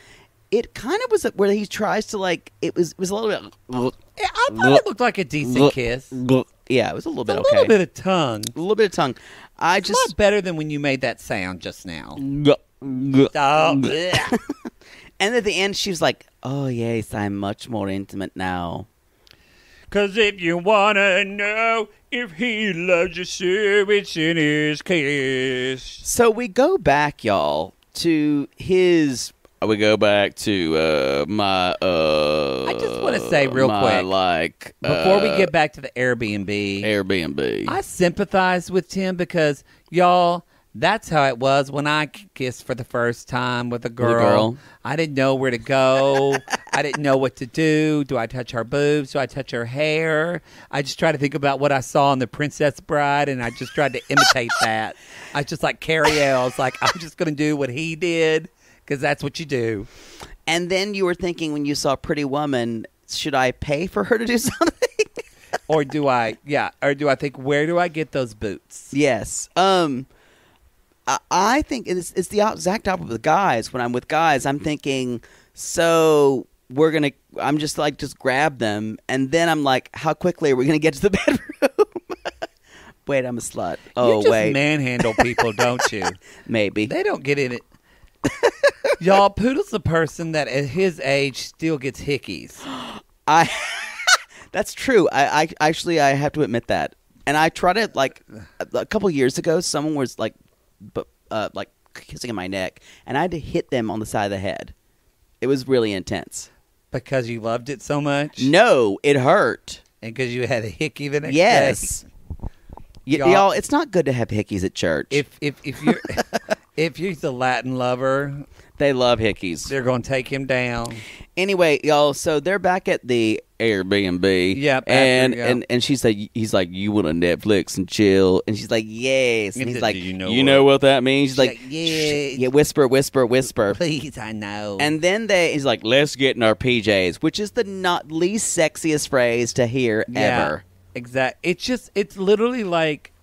it kind of was where he tries to like, it was a little bit. Yeah, I thought it looked like a decent kiss. Yeah, it was a little bit A okay. little bit of tongue. A little bit of tongue. It's a lot better than when you made that sound just now. Oh, bleh. And at the end, she was like, oh, yes, I'm much more intimate now. 'Cause if you want to know if he loves you, so it's in his kiss. So we go back, y'all, to his... We go back to my... I just want to say real quick, like... before we get back to the Airbnb, I sympathize with Tim because, y'all, that's how it was when I kissed for the first time with a girl. I didn't know where to go. I didn't know what to do. Do I touch her boobs? Do I touch her hair? I just tried to think about what I saw in The Princess Bride, and I just tried to imitate that. I just like Carrie Ells, like I'm just going to do what he did. Because that's what you do. And then you were thinking when you saw Pretty Woman, should I pay for her to do something? Or do I think, where do I get those boots? Yes. I think it's the exact opposite with guys. When I'm with guys, I'm thinking, so I'm just like, just grab them. And then I'm like, how quickly are we going to get to the bedroom? Wait, I'm a slut. Oh, you just wait. manhandle people, don't you? Maybe. They don't get in it. Y'all, Poodle's the person that at his age still gets hickeys. That's true. I actually have to admit that. And I tried it like a couple years ago. Someone was like kissing in my neck, and I had to hit them on the side of the head. It was really intense. Because you loved it so much? No, it hurt. And because you had a hickey the next day? Yes. Y'all, it's not good to have hickeys at church. If you're if you're the Latin lover, they love hickeys. They're going to take him down. Anyway, y'all, so they're back at the Airbnb. Yep. And she's like, he's like, you want to Netflix and chill? And she's like, yes. And he's like, you know what that means? She's like, yeah, whisper, whisper, whisper. Please, I know. And then he's like, let's get in our PJs, which is the not least sexiest phrase to hear ever. Exactly. It's literally like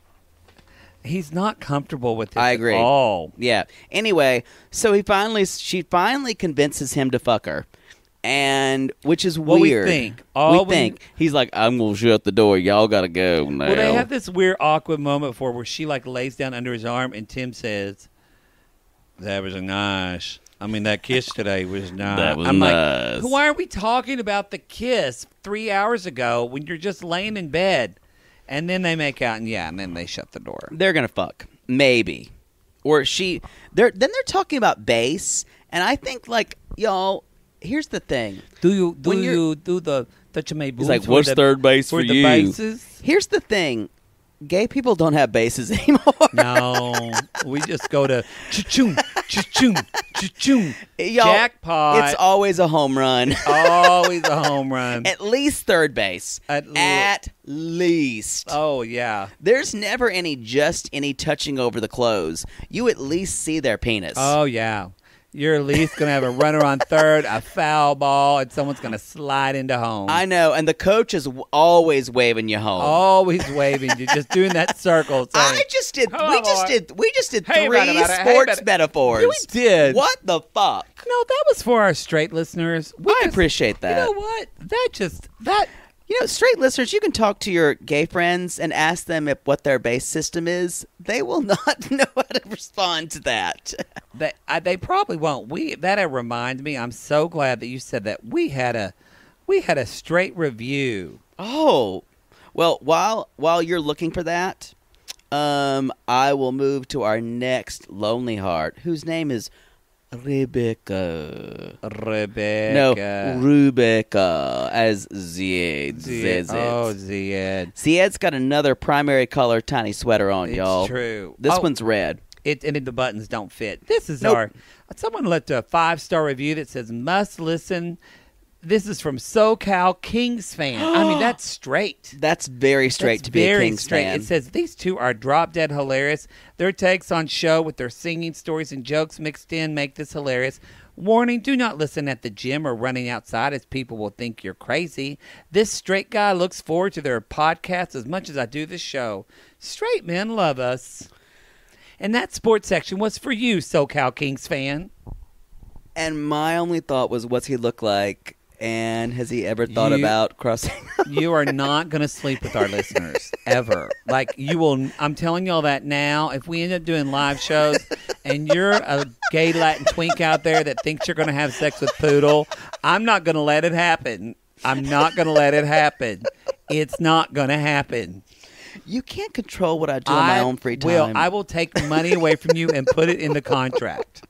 he's not comfortable with it. I agree. At all. Yeah. Anyway, so she finally convinces him to fuck her. And which is weird. We think. He's like, I'm gonna shut the door. Y'all gotta go now. Well, they have this weird, awkward moment where she like lays down under his arm, and Tim says, "That was nice. I mean, that kiss today was nice." That was I'm nice. like, why are we talking about the kiss 3 hours ago when you're just laying in bed? And then they make out, and then they shut the door. They're gonna fuck, maybe, or they're talking about bass, and I think like y'all. Here's the thing. Do you do the touch of my boobs? He's like, what's third base for the you? Bases? Here's the thing. Gay people don't have bases anymore. No, we just go to cha-choom, cha-choom, cha-choom. Jackpot. It's always a home run. Always a home run. At least third base. At least. Oh, yeah. There's never any touching over the clothes. You at least see their penis. Oh, yeah. You're at least going to have a runner on third, a foul ball, and someone's going to slide into home. I know, and the coach is always waving you home. Always waving you, just doing that circle. Saying, We just did Hey, three about it. sports metaphors. We did. What the fuck? No, that was for our straight listeners. I appreciate that. You know what? Straight listeners, you can talk to your gay friends and ask them what their base system is. They will not know how to respond to that. They probably won't. That reminds me. I'm so glad that you said that. We had a straight review. Oh, well, while you're looking for that, I will move to our next lonely heart, whose name is Rebecca. No, Rebecca, as Zied says it. Oh, Zied. Zied's got another primary color tiny sweater on, y'all. It's true. This one's red. And the buttons don't fit. This is Nope. someone left a 5-star review that says must listen. This is from SoCal Kings fan. I mean, that's straight. That's very straight to be a Kings fan. It says these two are drop dead hilarious. Their takes on show with their singing stories and jokes mixed in make this hilarious. Warning, do not listen at the gym or running outside as people will think you're crazy. This straight guy looks forward to their podcast as much as I do this show. Straight men love us. And that sports section was for you, SoCal Kings fan. And my only thought was, what's he look like? And has he ever thought about crossing? You are not going to sleep with our listeners, ever. Like, you will. I'm telling y'all that now. If we end up doing live shows and you're a gay Latin twink out there that thinks you're going to have sex with Poodle, I'm not going to let it happen. I'm not going to let it happen. It's not going to happen. You can't control what I do in my own free time. I will take money away from you and put it in the contract.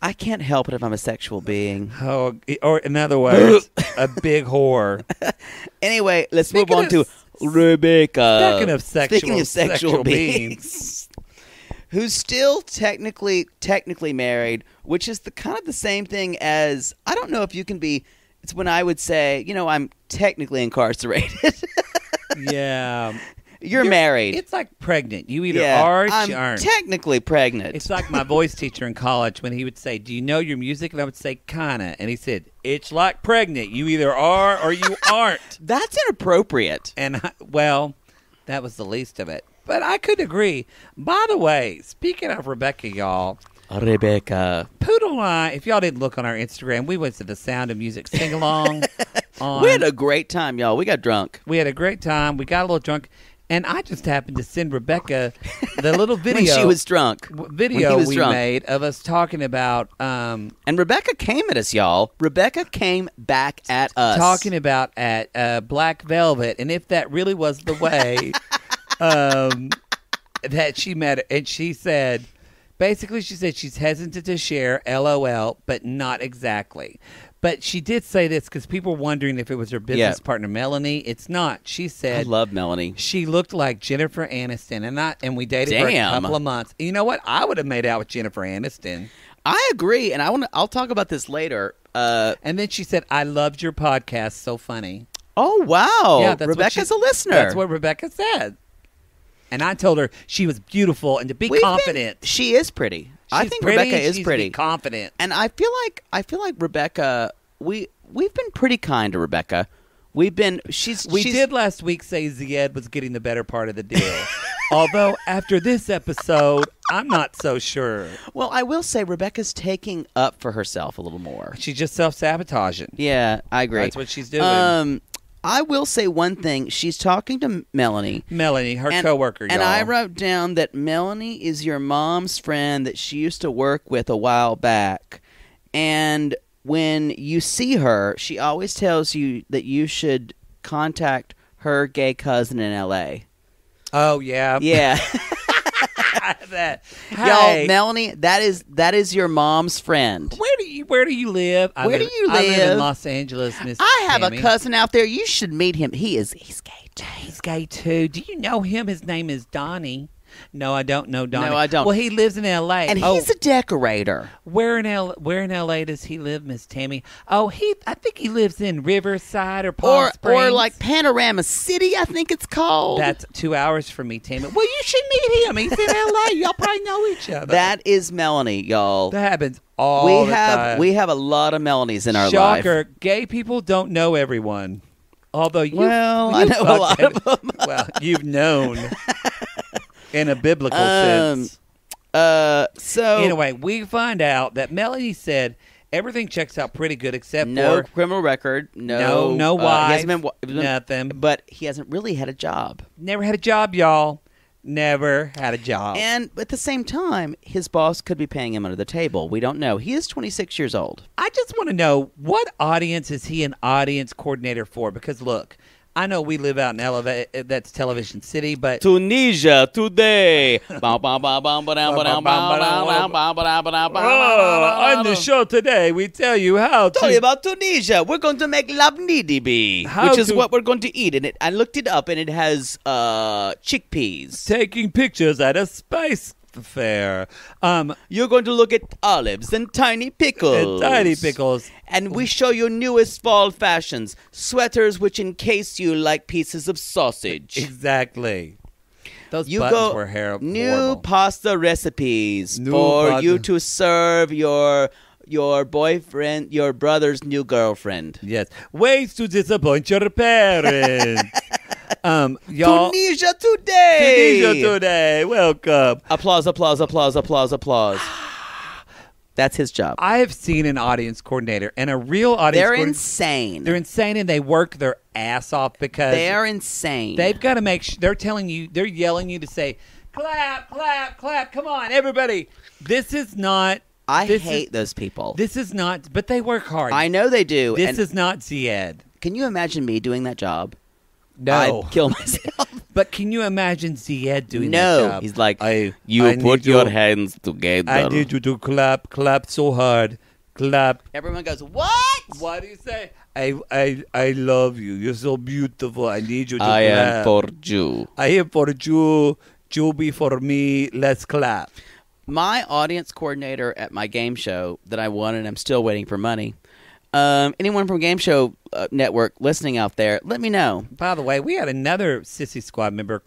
I can't help it if I'm a sexual being. Oh, or in other words, a big whore. Anyway, let's move on to Rebecca. Speaking of sexual beings. Who's still technically married, which is kind of the same thing as, I don't know if you can be, it's when I would say, I'm technically incarcerated. Yeah. You're married. It's like pregnant. You either are or you aren't. I'm technically pregnant. It's like my voice teacher in college when he would say, do you know your music? And I would say, kinda. And he said, it's like pregnant. You either are or you aren't. That's inappropriate. And, that was the least of it. But I could agree. By the way, speaking of Rebecca, y'all. Rebecca. Poodle and I, if y'all didn't look on our Instagram, we went to the Sound of Music sing-along. We had a great time, y'all. We got drunk. We had a great time. We got a little drunk. And I just happened to send Rebecca the little video. When she was drunk. Video we made of us talking about. And Rebecca came at us, y'all. Rebecca came back at us. Talking about at Black Velvet. And if that really was the way that she met it. And she said, basically she said she's hesitant to share, LOL, but not exactly. But she did say this because people were wondering if it was her business partner, Melanie. It's not. She said, I love Melanie. She looked like Jennifer Aniston, and we dated for a couple of months. You know what? I would have made out with Jennifer Aniston. I agree, and I'll talk about this later. And then she said, I loved your podcast. So funny. Oh, wow. Yeah, Rebecca's a listener. That's what Rebecca said. And I told her she was beautiful and to be confident. She is pretty. I think pretty, Rebecca is pretty. To be confident. And I feel like Rebecca, we've been pretty kind to Rebecca. We did last week say Zied was getting the better part of the deal. Although after this episode, I'm not so sure. Well, I will say Rebecca's taking up for herself a little more. She's just self-sabotaging. Yeah, I agree. That's what she's doing. I will say one thing. She's talking to Melanie. Melanie, her coworker, y'all. And I wrote down that Melanie is your mom's friend that she used to work with a while back. And when you see her, she always tells you that you should contact her gay cousin in L.A. Oh, yeah. Yeah. Hey. Y'all, Melanie, that is your mom's friend. Where do you live? Where do you live? I live in Los Angeles, Miss I have Tammy. a cousin out there. You should meet him. He's gay too. He's gay too. Do you know him? His name is Donnie. No, I don't know Donnie. No, I don't. Well, he lives in L.A. And he's a decorator. Where in L.A. does he live, Miss Tammy? Oh, I think he lives in Riverside or Palm Springs. Or like Panorama City, I think it's called. That's 2 hours from me, Tammy. Well, you should meet him. He's in L.A. Y'all probably know each other. That is Melanie, y'all. That happens all the time. We have a lot of Melanies in our life. Shocker. Gay people don't know everyone. Although I know a lot of them. Well, you've known in a biblical sense. So Anyway, we find out that Melanie said everything checks out pretty good except no for criminal record, no wife, he hasn't been, nothing. but he hasn't really had a job. Never had a job, y'all. Never had a job. And at the same time, his boss could be paying him under the table. We don't know. He is 26 years old. I just want to know, what audience is he an audience coordinator for? Because look, I know we live out in that's Television City, but Tunisia today. on the show today, we tell you how to. Tell you about Tunisia. We're going to make labnidibi, which is what we're going to eat. And I looked it up, and it has chickpeas. Taking pictures at a spice fair. You're going to look at olives and tiny pickles. And we show you newest fall fashions. Sweaters which encase you like pieces of sausage. Exactly. Those buttons were horrible. New pasta recipes you to serve your boyfriend, your brother's new girlfriend. Yes. Ways to disappoint your parents. Y'all. Tunisia today. Welcome. Applause. That's his job. I have seen an audience coordinator and a real audience They're coordinator. insane. They're insane, and they work their ass off because they're insane. They've got to make they're telling you, they're yelling you to say, clap, clap, clap. Come on, everybody. This is not. I hate those people. This is not, but they work hard. I know they do. This is not Ziad. Can you imagine me doing that job? No. I'd kill myself. But can you imagine Ziad doing that No. job? He's like, I put your hands together. I need you to clap so hard. Clap. Everyone goes, what? What do you say? I love you. You're so beautiful. I need you to clap. I am for you. I am for you. You be for me. Let's clap. My audience coordinator at my game show that I won, and I'm still waiting for money. Anyone from Game Show Network listening out there, let me know. By the way, we had another Sissy Squad member,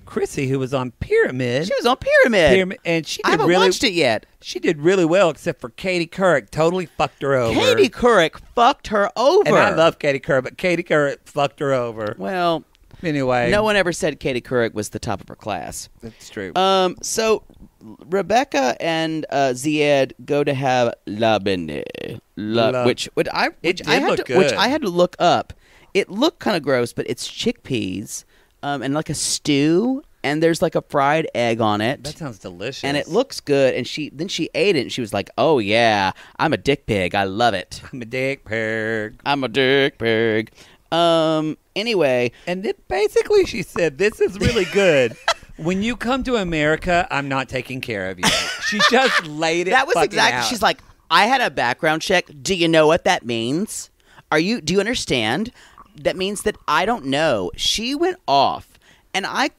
Chrissy, who was on Pyramid. She was on Pyramid. And she did I haven't watched it yet. She did really well, except for Katie Couric. Totally fucked her over. Katie Couric fucked her over. And I love Katie Couric, but Katie Couric fucked her over. Well, anyway. No one ever said Katie Couric was the top of her class. That's true. So Rebecca and Ziad go to have la bene, which I had to look up. It looked kind of gross, but it's chickpeas and like a stew, and there's like a fried egg on it. That sounds delicious. And it looks good. And she ate it, and she was like, "Oh yeah, I'm a dick pig. I love it. I'm a dick pig. I'm a dick pig." Anyway, and then basically she said, "This is really good." When you come to America, I'm not taking care of you. She just laid it. That was exactly. Out. She's like, I had a background check. Do you know what that means? Do you understand? That means that I don't know. She went off, and I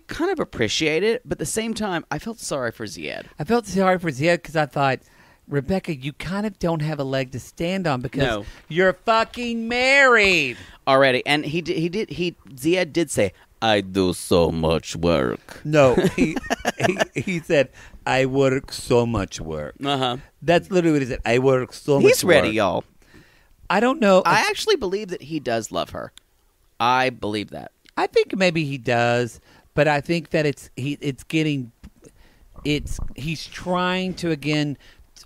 kind of appreciate it, but at the same time, I felt sorry for Ziad. I felt sorry for Ziad because I thought, Rebecca, you kind of don't have a leg to stand on because you're fucking married already. And Ziad did say, I do so much work. No, he said, I work so much work. Uh-huh. That's literally what he said. I work so much work. He's ready, y'all. I don't know. I actually believe that he does love her. I believe that. I think maybe he does, but I think that he's trying to, again,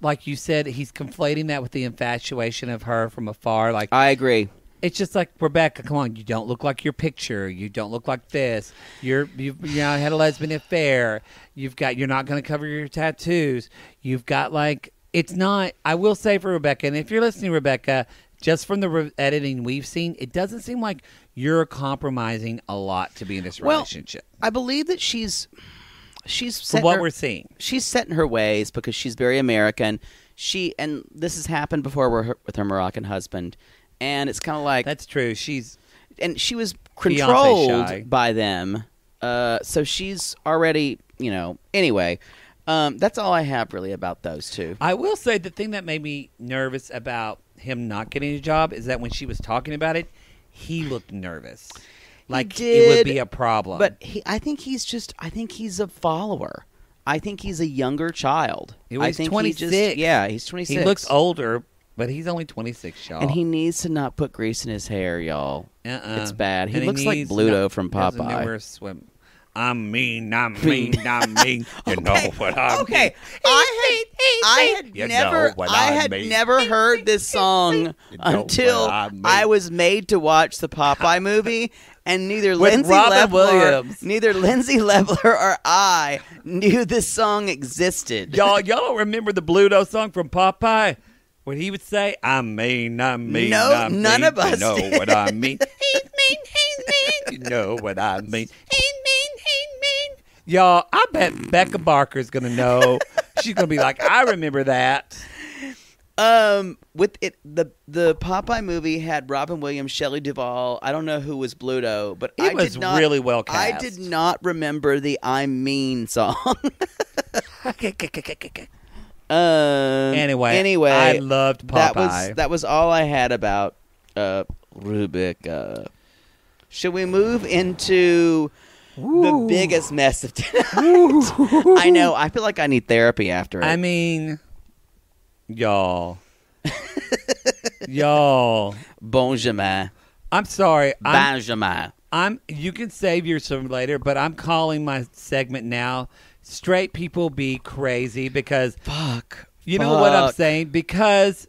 like you said, he's conflating that with the infatuation of her from afar. Like, I agree. It's just like, Rebecca, come on, you don't look like your picture. You don't look like this. You've had a lesbian affair. You're not going to cover your tattoos. You've got it's not. I will say for Rebecca, and if you're listening, Rebecca, just from the editing we've seen, it doesn't seem like you're compromising a lot to be in this relationship. I believe that she's from what we're seeing. She's set in her ways because she's very American. And this has happened before with her Moroccan husband. And it's kind of like... That's true. She was controlled by them So she's already, anyway. That's all I have really about those two. I will say the thing that made me nervous about him not getting a job is that when she was talking about it, he looked nervous. Like it would be a problem. But I think he's a follower. I think he's a younger child. He's 26. He's 26. He looks older, but he's only 26, y'all. And he needs to not put grease in his hair, y'all. It's bad. He And looks like Bluto from Popeye. Swim. I'm mean. You know what I mean. Okay, I had never heard this song until I was made to watch the Popeye movie, and neither Lindsay Leveler or I knew this song existed. Y'all don't remember the Bluto song from Popeye? What he would say, I'm mean. No, none of us You know did. what I mean. He's mean. You know what I mean. Y'all, I bet Becca Barker's going to know. She's going to be like, I remember that. With it, the Popeye movie had Robin Williams, Shelley Duvall. I don't know who was Bluto, but It was really well cast. I did not remember the "I'm Mean" song. Anyway, I loved Popeye. That was all I had about Rebecca. Should we move into the biggest mess of tonight? I know. I feel like I need therapy after it. I mean, y'all. Benjamin. I'm sorry. Benjamin. You can save yours from later, but I'm calling my segment now. Straight people be crazy because Fuck. You know what I'm saying? Because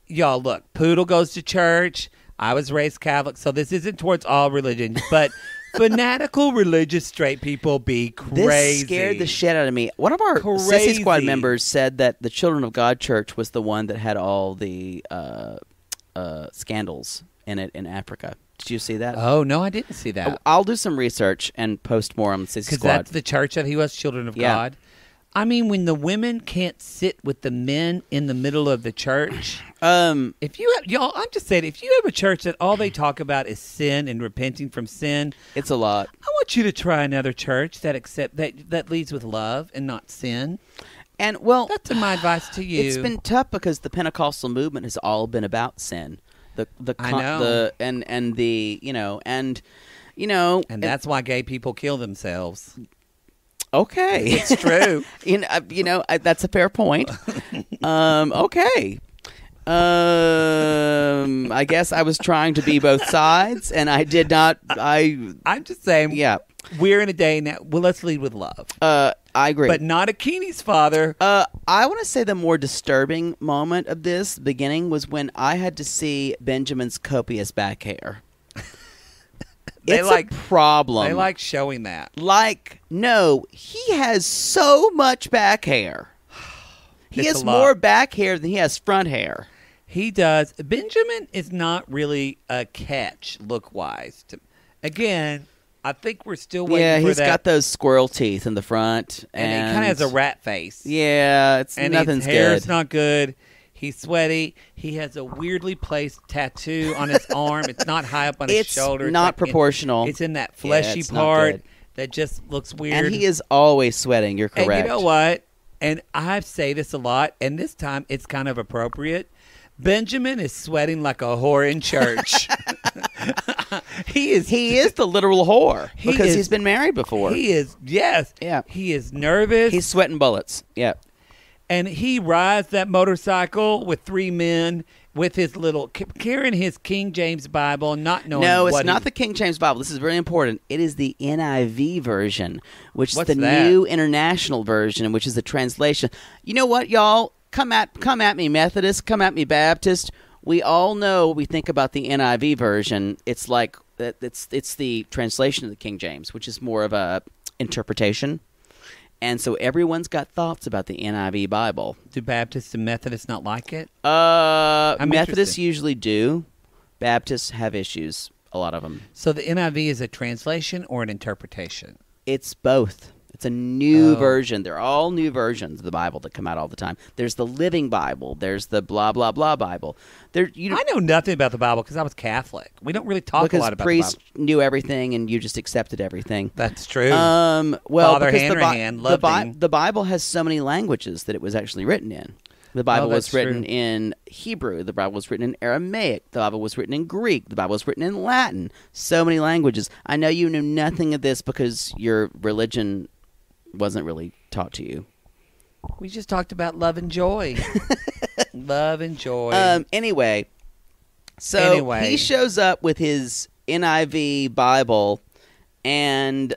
y'all look, Poodle goes to church. I was raised Catholic, so this isn't towards all religions, but fanatical religious straight people be crazy. This scared the shit out of me. One of our Sissy Squad members said that the Children of God Church was the one that had all the scandals in it in Africa. Did you see that? Oh, no, I didn't see that. I'll do some research and post more on Sissy Squad. Because that's the church that he was, Children of God. I mean, when the women can't sit with the men in the middle of the church. If you have, y'all, I'm just saying, if you have a church that all they talk about is sin and repenting from sin, it's a lot. I want you to try another church that leads with love and not sin. And well, that's my advice to you. It's been tough because the Pentecostal movement has all been about sin. And that's why gay people kill themselves. Okay, it's true. That's a fair point. Okay. I guess I was trying to be both sides, and I did not. I'm just saying. Yeah, we're in a day now. Well, let's lead with love. I agree, but not Akyini's father. I want to say the more disturbing moment of this beginning was when I had to see Benjamin's copious back hair. It's a problem. They like showing that. No, he has so much back hair. He has more back hair than he has front hair. He does. Benjamin is not really a catch look-wise. Again, I think we're still waiting for that. Yeah, he's got those squirrel teeth in the front. And he kind of has a rat face. Yeah, nothing's his hair's good. Not good. He's sweaty. He has a weirdly placed tattoo on his arm. It's not high up on his shoulder. It's not proportional. It's in that fleshy part that just looks weird. And he is always sweating. You're correct. And you know what? And I say this a lot, and this time it's kind of appropriate. Benjamin is sweating like a whore in church. He is the literal whore because he's been married before. He is, yes. Yeah. He is nervous. He's sweating bullets. Yeah. And he rides that motorcycle with three men with his little, carrying his King James Bible, not knowing No, it's not the King James Bible. This is very important. It is the NIV version, which is the New International Version, which is the translation. You know what, y'all? Come at me, Methodist. Come at me, Baptist. We all know what we think about the NIV version. It's like it's the translation of the King James, which is more of a interpretation. And so everyone's got thoughts about the NIV Bible. Do Baptists and Methodists not like it? Methodists usually do. Baptists have issues, a lot of them. So the NIV is a translation or an interpretation? It's both. It's a new version. They're all new versions of the Bible that come out all the time. There's the Living Bible. There's the blah, blah, blah Bible. I know nothing about the Bible because I was Catholic. We don't really talk a lot about the Bible. Because priests knew everything and you just accepted everything. That's true. Well, Father because Hanrahan loved him. the Bible has so many languages that it was actually written in. The Bible was written in Hebrew. The Bible was written in Aramaic. The Bible was written in Greek. The Bible was written in Latin. So many languages. I know you knew nothing of this because your religion wasn't really taught to you. We just talked about love and joy. Love and joy. Anyway, he shows up with his NIV Bible, and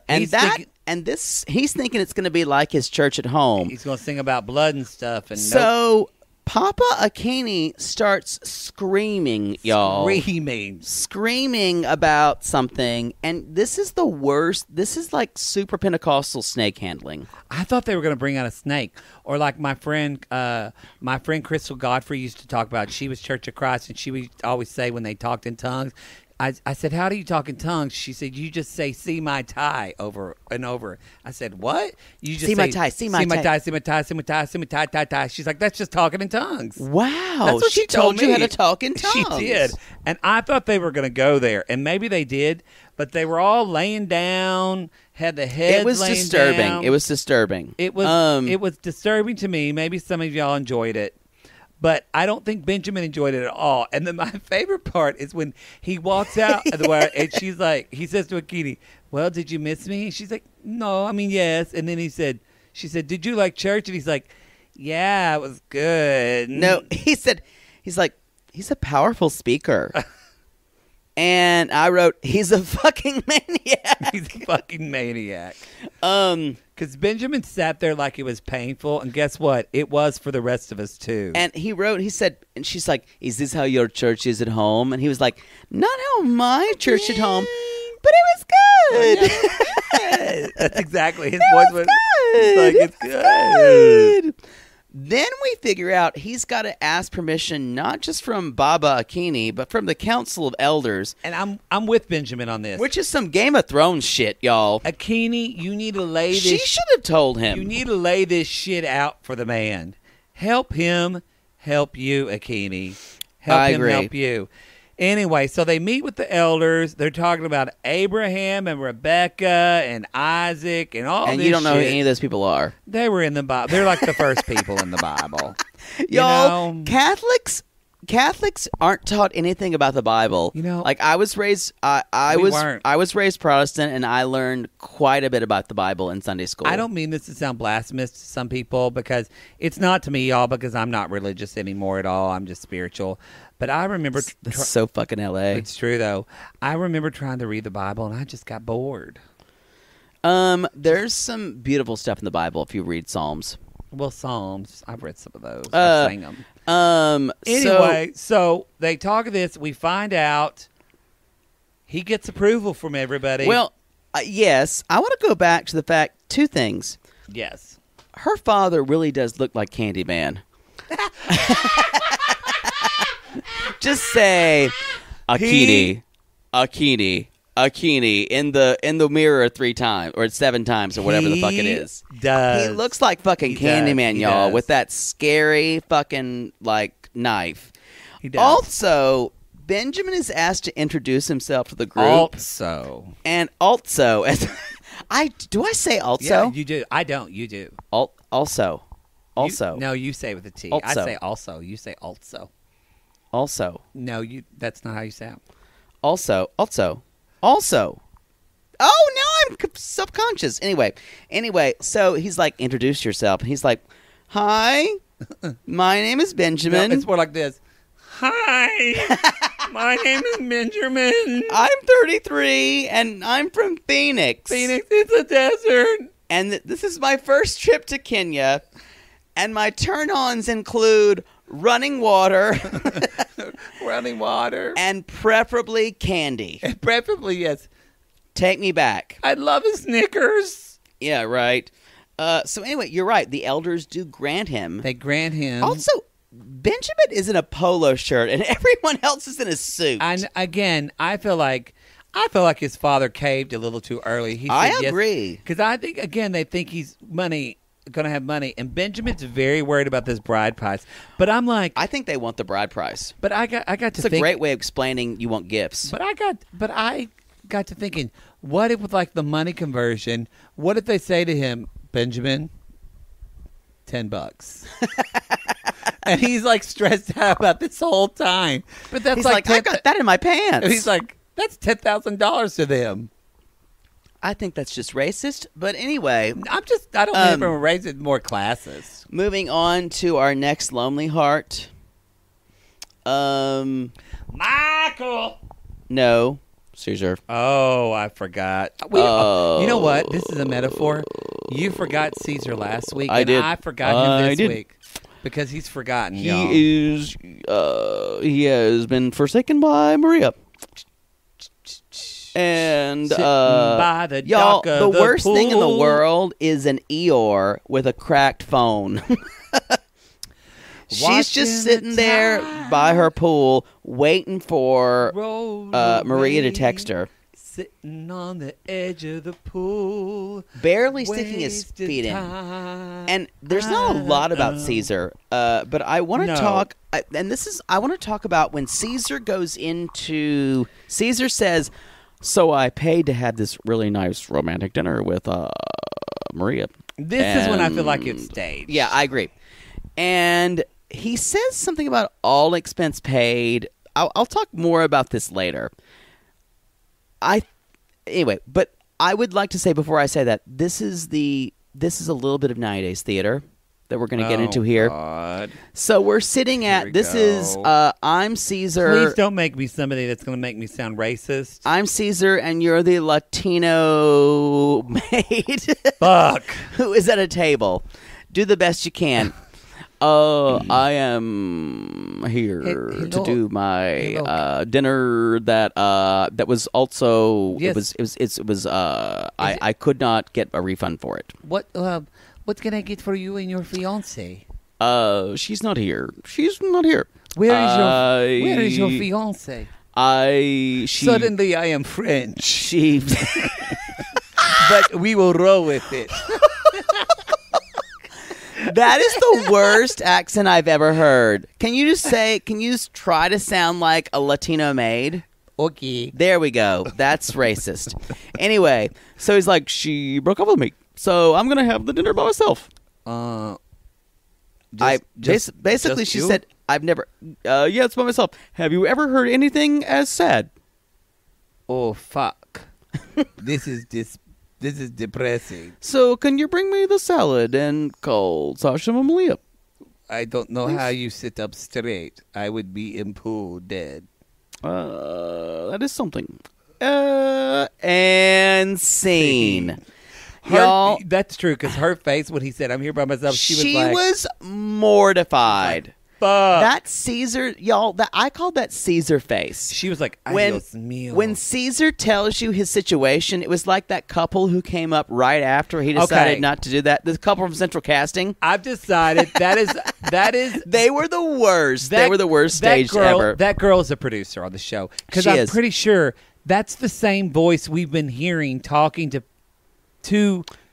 he's thinking it's going to be like his church at home. He's going to sing about blood and stuff. And so Papa Akyini starts screaming, y'all. Screaming about something. And this is the worst. This is like super Pentecostal snake handling. I thought they were going to bring out a snake. Or like my friend Crystal Godfrey used to talk about. She was Church of Christ, and she would always say when they talked in tongues, I said, how do you talk in tongues? She said, you just say, see my tie over and over. I said, what? You just see say, my tie, see my tie. See my tie, see my tie, see my tie, tie, tie. She's like, that's just talking in tongues. Wow. That's what she told me. You how to talk in tongues. She did. And I thought they were going to go there. And maybe they did. But they were all laying down, had the heads laying down. It was disturbing. It was disturbing to me. Maybe some of y'all enjoyed it. But I don't think Benjamin enjoyed it at all. And then my favorite part is when he walks out and she's like, he says to Akyini, well, did you miss me? And she's like, no, I mean, yes. And then she said, did you like church? And he's like, yeah, it was good. No, he's a powerful speaker. And I wrote, he's a fucking maniac. He's a fucking maniac. Because Benjamin sat there like it was painful, and guess what? It was for the rest of us too. And he said, and she's like, is this how your church is at home? And he was like, not how my church at home, but it was good. That's exactly his voice was. It's like, it's good. Then we figure out he's got to ask permission not just from Baba Akyini, but from the Council of Elders. And I'm with Benjamin on this. Which is some Game of Thrones shit, y'all. Akyini, you need to lay this... She should have told him. You need to lay this shit out for the man. Help him help you, Akyini. I agree. Help you. Anyway, so they meet with the elders. They're talking about Abraham and Rebecca and Isaac and all this shit. And you don't know who any of those people are. They were in the Bible. They're like the first people in the Bible. Y'all, you know? Catholics aren't taught anything about the Bible. You know, like I was raised Protestant, and I learned quite a bit about the Bible in Sunday school. I don't mean this to sound blasphemous to some people because it's not to me, y'all, because I'm not religious anymore at all. I'm just spiritual. But I remember... That's so fucking L.A. It's true, though. I remember trying to read the Bible, and I just got bored. There's some beautiful stuff in the Bible if you read Psalms. Well, Psalms. I've read some of those. I sang them. Anyway, so they talk of this. We find out he gets approval from everybody. Well, yes. I want to go back to the fact, two things. Yes. Her father really does look like Candyman. Just say Akyini in the mirror 3 times or 7 times or whatever the fuck it is. Does. He looks like fucking Candyman, y'all, with that scary fucking like knife. He does. Also, Benjamin is asked to introduce himself to the group. Also, as do I say also? Yeah, you do. I don't. You do. Also. No, you say it with a T. Also. I say also. You say also. Also. No, that's not how you sound. Also. Oh, now I'm subconscious. Anyway, so he's like, introduce yourself. And he's like, hi, my name is Benjamin. No, it's more like this. Hi, my name is Benjamin. I'm 33, and I'm from Phoenix. Phoenix, it's a desert. And this is my first trip to Kenya, and my turn-ons include... running water. And preferably candy. And preferably, yes. Take me back. I'd love a Snickers. Yeah, right. So anyway, you're right. The elders do grant him. They grant him. Also, Benjamin is in a polo shirt and everyone else is in a suit. And again, I feel like I feel like his father caved a little too early. He said I agree. Because I think, again, they think he's going to have money. And Benjamin's very worried about this bride price. But I'm like... I think they want the bride price. But I got to think... It's a great way of explaining you want gifts. But I got to thinking, what if with like the money conversion, what if they say to him, Benjamin, $10? And he's like stressed out about this whole time. But that's He's like, I got that in my pants. He's like, that's $10,000 to them. I think that's just racist. But anyway, I don't mean from raising more classes. moving on to our next lonely heart. Michael. No, Caesar. Oh, I forgot. You know what? This is a metaphor. You forgot Caesar last week, I and did. I forgot him this did. week because he's forgotten. Y'all. He has been forsaken by Maria. And by the y'all, dock of the worst thing in the pool. world is an Eeyore with a cracked phone. She's Watching just the sitting there by her pool waiting for roll Maria to away, text her. sitting on the edge of the pool, Barely sticking his wasted feet in. time. And there's not a lot about Caesar, but I want to No. talk. I want to talk about when Caesar goes into. Caesar says, "So I paid to have this really nice romantic dinner with Maria." This is when I feel like it's staged. Yeah, I agree. And he says something about all expense paid. I'll talk more about this later. Anyway, but I would like to say before I say that this is a little bit of 90 Days Theater that we're going to get into here. God. So we're sitting Here at we this go. is I'm Caesar. Please don't make me somebody that's going to make me sound racist. I'm Caesar, and you're the Latino maid Fuck. who is at a table. Do the best you can. I am here Hello. to do my Hello. dinner that was also Yes. it was I could not get a refund for it. What can I get for you and your fiance? She's not here. She's not here. Where is your fiance? Suddenly I am French, She but we will roll with it. That is the worst accent I've ever heard. Can you just try to sound like a Latino maid? Okay. There we go. That's racist. Anyway, so he's like, she broke up with me, so I'm gonna have the dinner by myself. Basically, she you? said, I've never. Yeah, it's by myself. Have you ever heard anything as sad? Oh fuck! This is depressing. So can you bring me the salad and call Sasha Malia? I don't know how you sit up straight. I would be in pool dead. That is something. And scene. Y'all, that's true because her face when he said, "I'm here by myself," she was like, was mortified. "Fuck." That Caesar, y'all. I called that Caesar face. She was like, When "Adios mío." when Caesar tells you his situation, it was like that couple who came up right after he decided Okay. not to do that. The couple from Central Casting. I've decided that is They were the worst. They were the worst staged ever. That girl is a producer on the show because She I'm is. pretty sure that's the same voice we've been hearing talking to.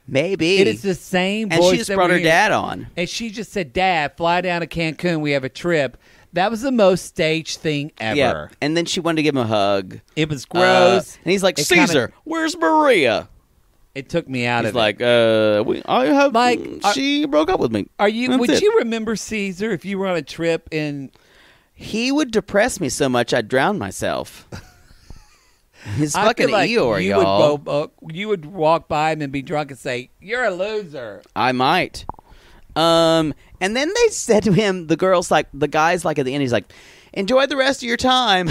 Maybe It is the same and voice. she just that brought we're her hearing. dad on. And she just said, "Dad, fly down to Cancun. We have a trip." That was the most staged thing ever. Yeah, and then she wanted to give him a hug. It was gross. And he's like, It Caesar, kinda- where's Maria? It took me out He's of it. like, I have. Like, she broke up with me. Are you? That's Would it. you remember Caesar if you were on a trip in? He would depress me so much I'd drown myself. He's I fucking feel like Eeyore, you y'all. you would walk by him and be drunk and say, "You're a loser." I might. And then they said to him, the guy's like at the end, he's like, enjoy the rest of your time.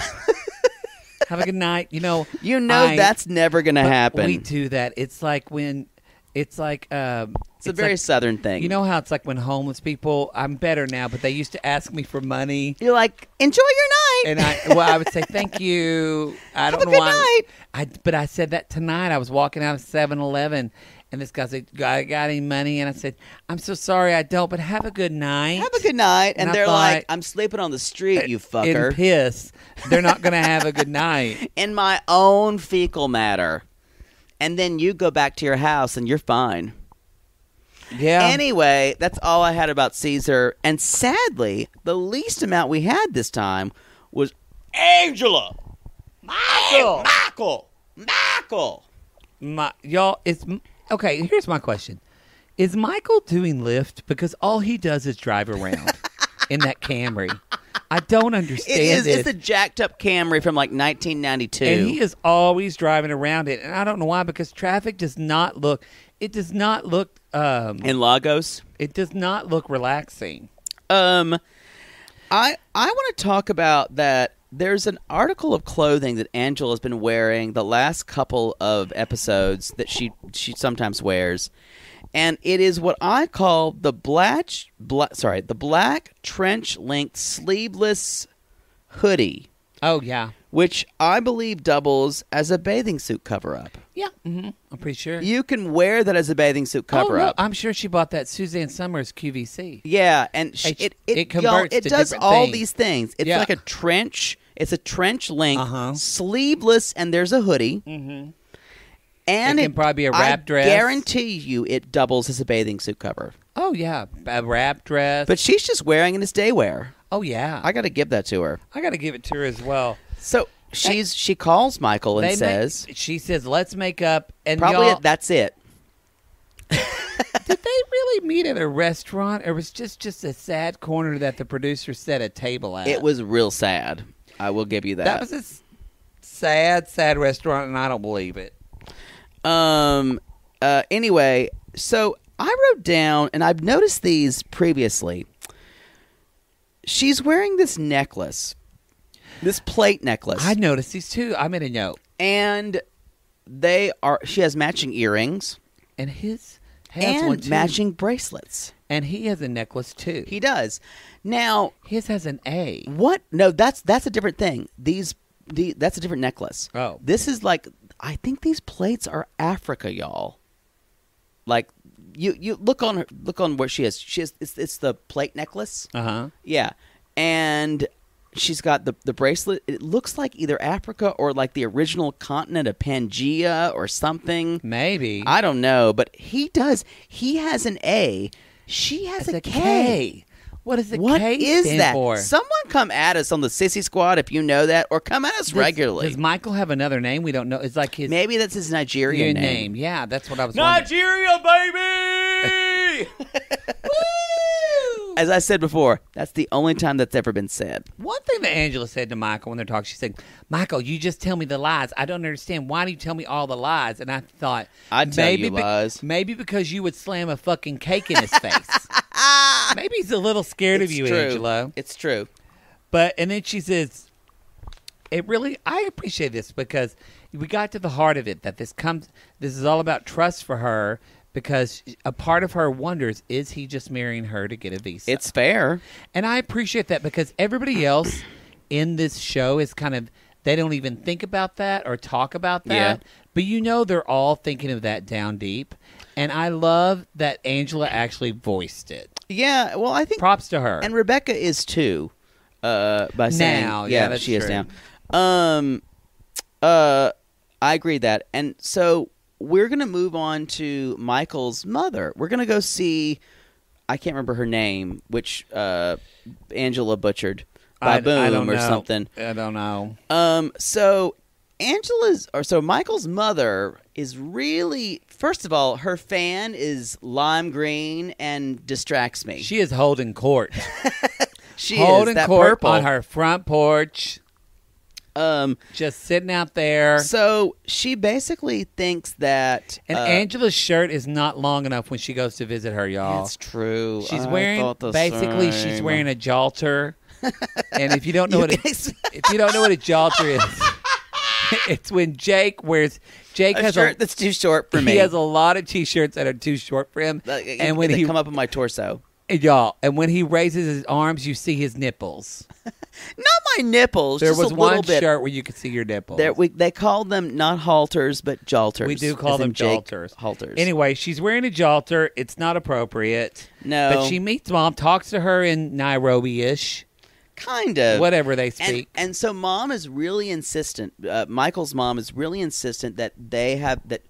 Have a good night. That's never going to But happen. We do that. It's like when. It's like. It's a very Southern thing. You know how it's like when homeless people. I'm better now, but they used to ask me for money. You're like, enjoy your night. And I would say thank you. I don't Have a know good why. night. But I said that tonight. I was walking out of 7-Eleven, And this guy said, got any money? And I said, I'm so sorry I don't, but have a good night. Have a good night. And I they're thought, like, I'm sleeping on the street, you fucker. In piss. They're not going to have a good night. In my own fecal matter. And then you go back to your house and you're fine. Yeah. Anyway, that's all I had about Caesar. And sadly, the least amount we had this time was Angela. Michael. Y'all, okay, here's my question. Is Michael doing Lyft? Because all he does is drive around in that Camry. I don't understand it. It's a jacked up Camry from like 1992. And he is always driving around it. And I don't know why, because traffic does not look, in Lagos? It does not look relaxing. I want to talk about that. There's an article of clothing that Angela's been wearing the last couple of episodes that she sometimes wears, and it is what I call the black trench length sleeveless hoodie. Oh yeah, which I believe doubles as a bathing suit cover up. Yeah, I'm pretty sure you can wear that as a bathing suit cover up. I'm sure she bought that Suzanne Summers QVC. Yeah, and it converts. It to does all these things. It's like a trench. It's a trench length, sleeveless, and there's a hoodie. Mm-hmm. And it can probably be a wrap dress. I guarantee you it doubles as a bathing suit cover. Oh, yeah. A wrap dress. But she's just wearing it as day wear. Oh, yeah. I got to give that to her. I got to give it to her as well. So she calls Michael and says... she says, let's make up. And probably that's it. Did they really meet at a restaurant? Or was just a sad corner that the producer set a table at? It was real sad. I will give you that. That was a sad restaurant, and I don't believe it. Anyway, so I wrote down, and I've noticed these previously. She's wearing this necklace, this plate necklace. I noticed these too. I made a note. And she has matching earrings. And his has one too. Matching bracelets. And he has a necklace too. He does. Now his has an A. What? No, that's a different thing. That's a different necklace. Oh. This is like, I think these plates are Africa, y'all. Like you look on where she has. It's the plate necklace. Uh-huh. Yeah. And she's got the bracelet. It looks like either Africa or like the original continent of Pangea or something. Maybe. I don't know, but he does. He has an A. She has a K. What is the What K is stand that? for? Someone come at us on the Sissy Squad if you know that, or come at us regularly. Does Michael have another name? We don't know. It's like his... Maybe that's his Nigerian name. Yeah, that's what I was wondering. Nigeria, baby! As I said before, that's the only time that's ever been said. One thing that Angela said to Michael when they're talking, she said, Michael, you just tell me the lies. I don't understand. Why do you tell me all the lies? And I thought... I'd tell you lies. Maybe because you would slam a fucking cake in his face. Maybe he's a little scared of you, true. Angela. It's true. And then she says, I appreciate this because we got to the heart of it, that this is all about trust for her, because a part of her wonders, is he just marrying her to get a visa? It's fair. And I appreciate that, because everybody else in this show is kind of, they don't even think about that or talk about that. Yeah. But they're all thinking of that down deep. And I love that Angela actually voiced it. Yeah, well, I think... Props to her. And Rebecca is too, by saying... Now, yeah, she is now. I agree that. And so we're going to move on to Michael's mother. We're going to go see... I can't remember her name, which Angela butchered. Baboom or something. I don't know. So Michael's mother is really... First of all, her fan is lime green and distracts me. She is holding court. She holding is that court purple on her front porch. Just sitting out there. So she basically thinks that... And Angela's shirt is not long enough when she goes to visit her, y'all. That's true. She's wearing... Basically, she's wearing a jalter. And if you don't know what a jalter is... It's when Jake has a shirt that's too short for me. He has a lot of T-shirts that are too short for him, and when they come up on my torso. And y'all, and when he raises his arms, you see his nipples. Not my nipples. There just was a little one bit. shirt where you could see your nipples. They called them not halters, but jalters. We do call as in them Jake jalters. Halters. Anyway, she's wearing a jalter. It's not appropriate. No. But she meets Mom, talks to her in Nairobi-ish. Kind of. Whatever they speak. And so Mom is really insistent. Michael's mom is really insistent that they have that.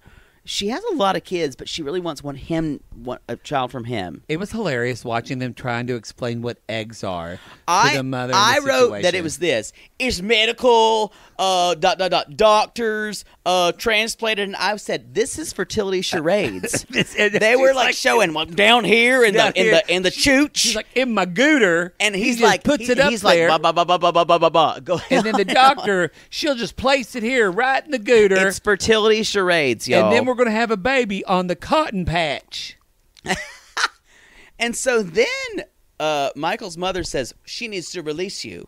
She has a lot of kids, but she really wants a child from him. It was hilarious watching them trying to explain what eggs are to the mother. I wrote that it was this. It's medical, doctors, transplanted, and I said this is fertility charades. They were like showing down here in the chooch. She's like in my gooter, and he's like puts it up he's there. Like ba. And then the doctor, she'll just place it here right in the gooter. It's fertility charades, y'all. And then we're going to have a baby on the cotton patch. And so then Michael's mother says she needs to release you.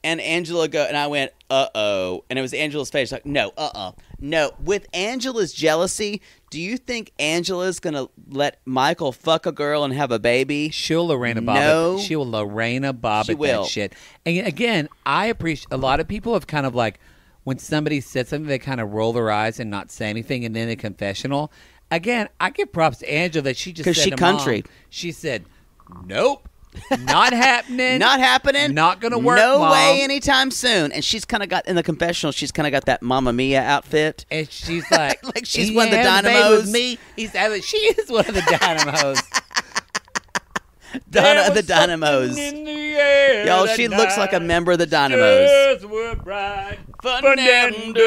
And Angela and I went, uh-oh. And it was Angela's face like, no, no. With Angela's jealousy, do you think Angela's going to let Michael fuck a girl and have a baby? She'll Lorena Bobbitt. No. She'll Lorena Bobbitt that shit. And again, I appreciate, a lot of people have kind of like, when somebody said something, they kind of roll their eyes and not say anything, and then a confessional. Again, I give props to Angela that she just said she to country. Mom, she said, nope, not happening. Not happening. Not going to work, No Mom. way anytime soon. And she's kind of got, in the confessional, she's kind of got that Mamma Mia outfit. And she's like, like she's "He one of the has a baby dynamos. with me." She is one of the dynamos. Donna of the Dynamos. Y'all, she looks like a member of the Dynamos. Fernando.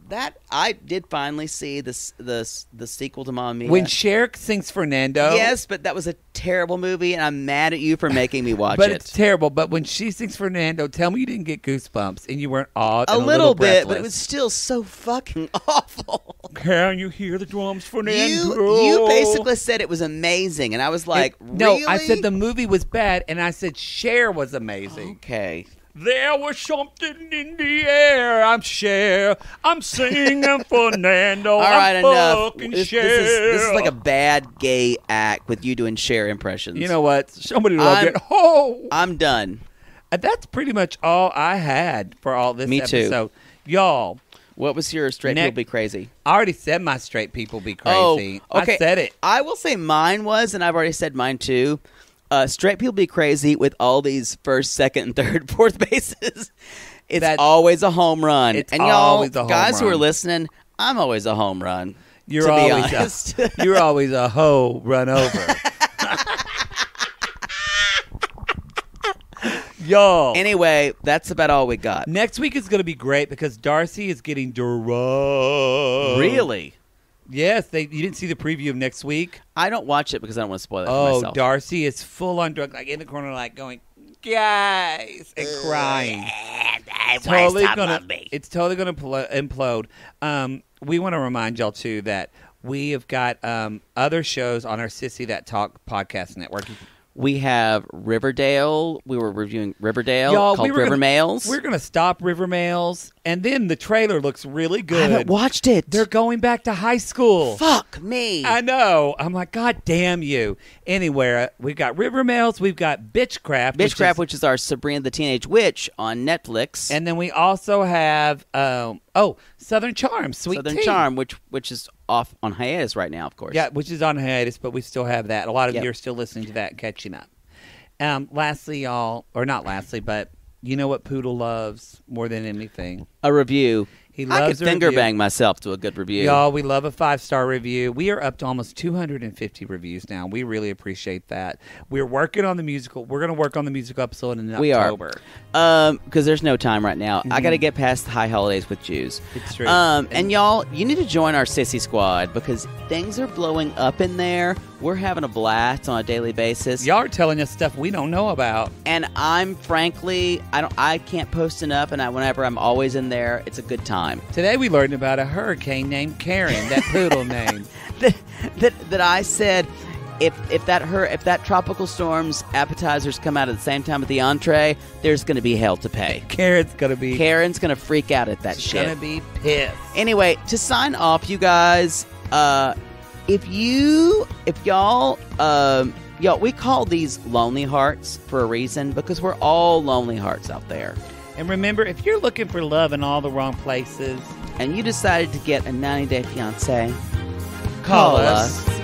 That I did finally see the sequel to Mamma Mia. When Cher sings Fernando. Yes, but that was a terrible movie, and I'm mad at you for making me watch but it. It's terrible. But when she sings Fernando, tell me you didn't get goosebumps and you weren't awed. A and little bit, breathless. but it was still so fucking awful. Can you hear the drums, Fernando? You basically said it was amazing, and I was like, no, really? I said the movie was bad, and I said Cher was amazing. Okay. There was something in the air. I'm Cher. I'm singing Fernando. All right, I'm enough. fucking This Cher. is like a bad gay act with you doing Cher impressions. You know what? Somebody loved it. Oh, I'm done. That's pretty much all I had for all this Me too. episode. Y'all, What was your straight people be crazy? I already said my straight people be crazy. Oh, okay. I said it. I will say mine was, and I've already said mine too. Straight people be crazy with all these first, second, and third, fourth bases. It's always a home run. It's and y'all, always a home guys who run. are listening, I'm always a home run. You're to be always honest. you're always a hoe run over. Y'all. Anyway, that's about all we got. Next week is going to be great because Darcy is getting drunk. Really? Yes. You didn't see the preview of next week? I don't watch it because I don't want to spoil it for myself. Darcy is full on drunk, like in the corner, like going, guys, and crying. It's totally going to implode. We want to remind y'all, too, that we have got other shows on our Sissy That Talk podcast network. We have Riverdale. We were reviewing Riverdale Y'all, called River Mails. We're going to stop River Mails, and then the trailer looks really good. I haven't watched it. They're going back to high school. Fuck me. I know. I'm like, God damn you. Anyway, we've got River Mails. We've got Bitchcraft. Which is our Sabrina the Teenage Witch on Netflix. And then we also have, Southern Charm, Sweet Southern Tea. Charm, which is off on hiatus right now, of course. Yeah, which is on hiatus, but we still have that. A lot of Yep. you are still listening to that and catching up. Lastly, y'all, or not lastly, but you know what Poodle loves more than anything? A review. He I loves could a finger review. bang myself to a good review. Y'all, we love a 5-star review. We are up to almost 250 reviews now. We really appreciate that. We're working on the musical. We're going to work on the musical episode in We October. are. Because there's no time right now. I got to get past the high holidays with Jews. It's true. And y'all, you need to join our Sissy Squad because things are blowing up in there. We're having a blast on a daily basis. Y'all are telling us stuff we don't know about. And I'm frankly, I can't post enough. And whenever I'm always in there, it's a good time. Today we learned about a hurricane named Karen, that poodle name. that I said, if that tropical storm's appetizers come out at the same time with the entree, there's going to be hell to pay. Karen's going to freak out at that shit. She's going to be pissed. Anyway, to sign off, you guys, If y'all, we call these lonely hearts for a reason, because we're all lonely hearts out there. And remember, if you're looking for love in all the wrong places, and you decided to get a 90-day fiancé, call us.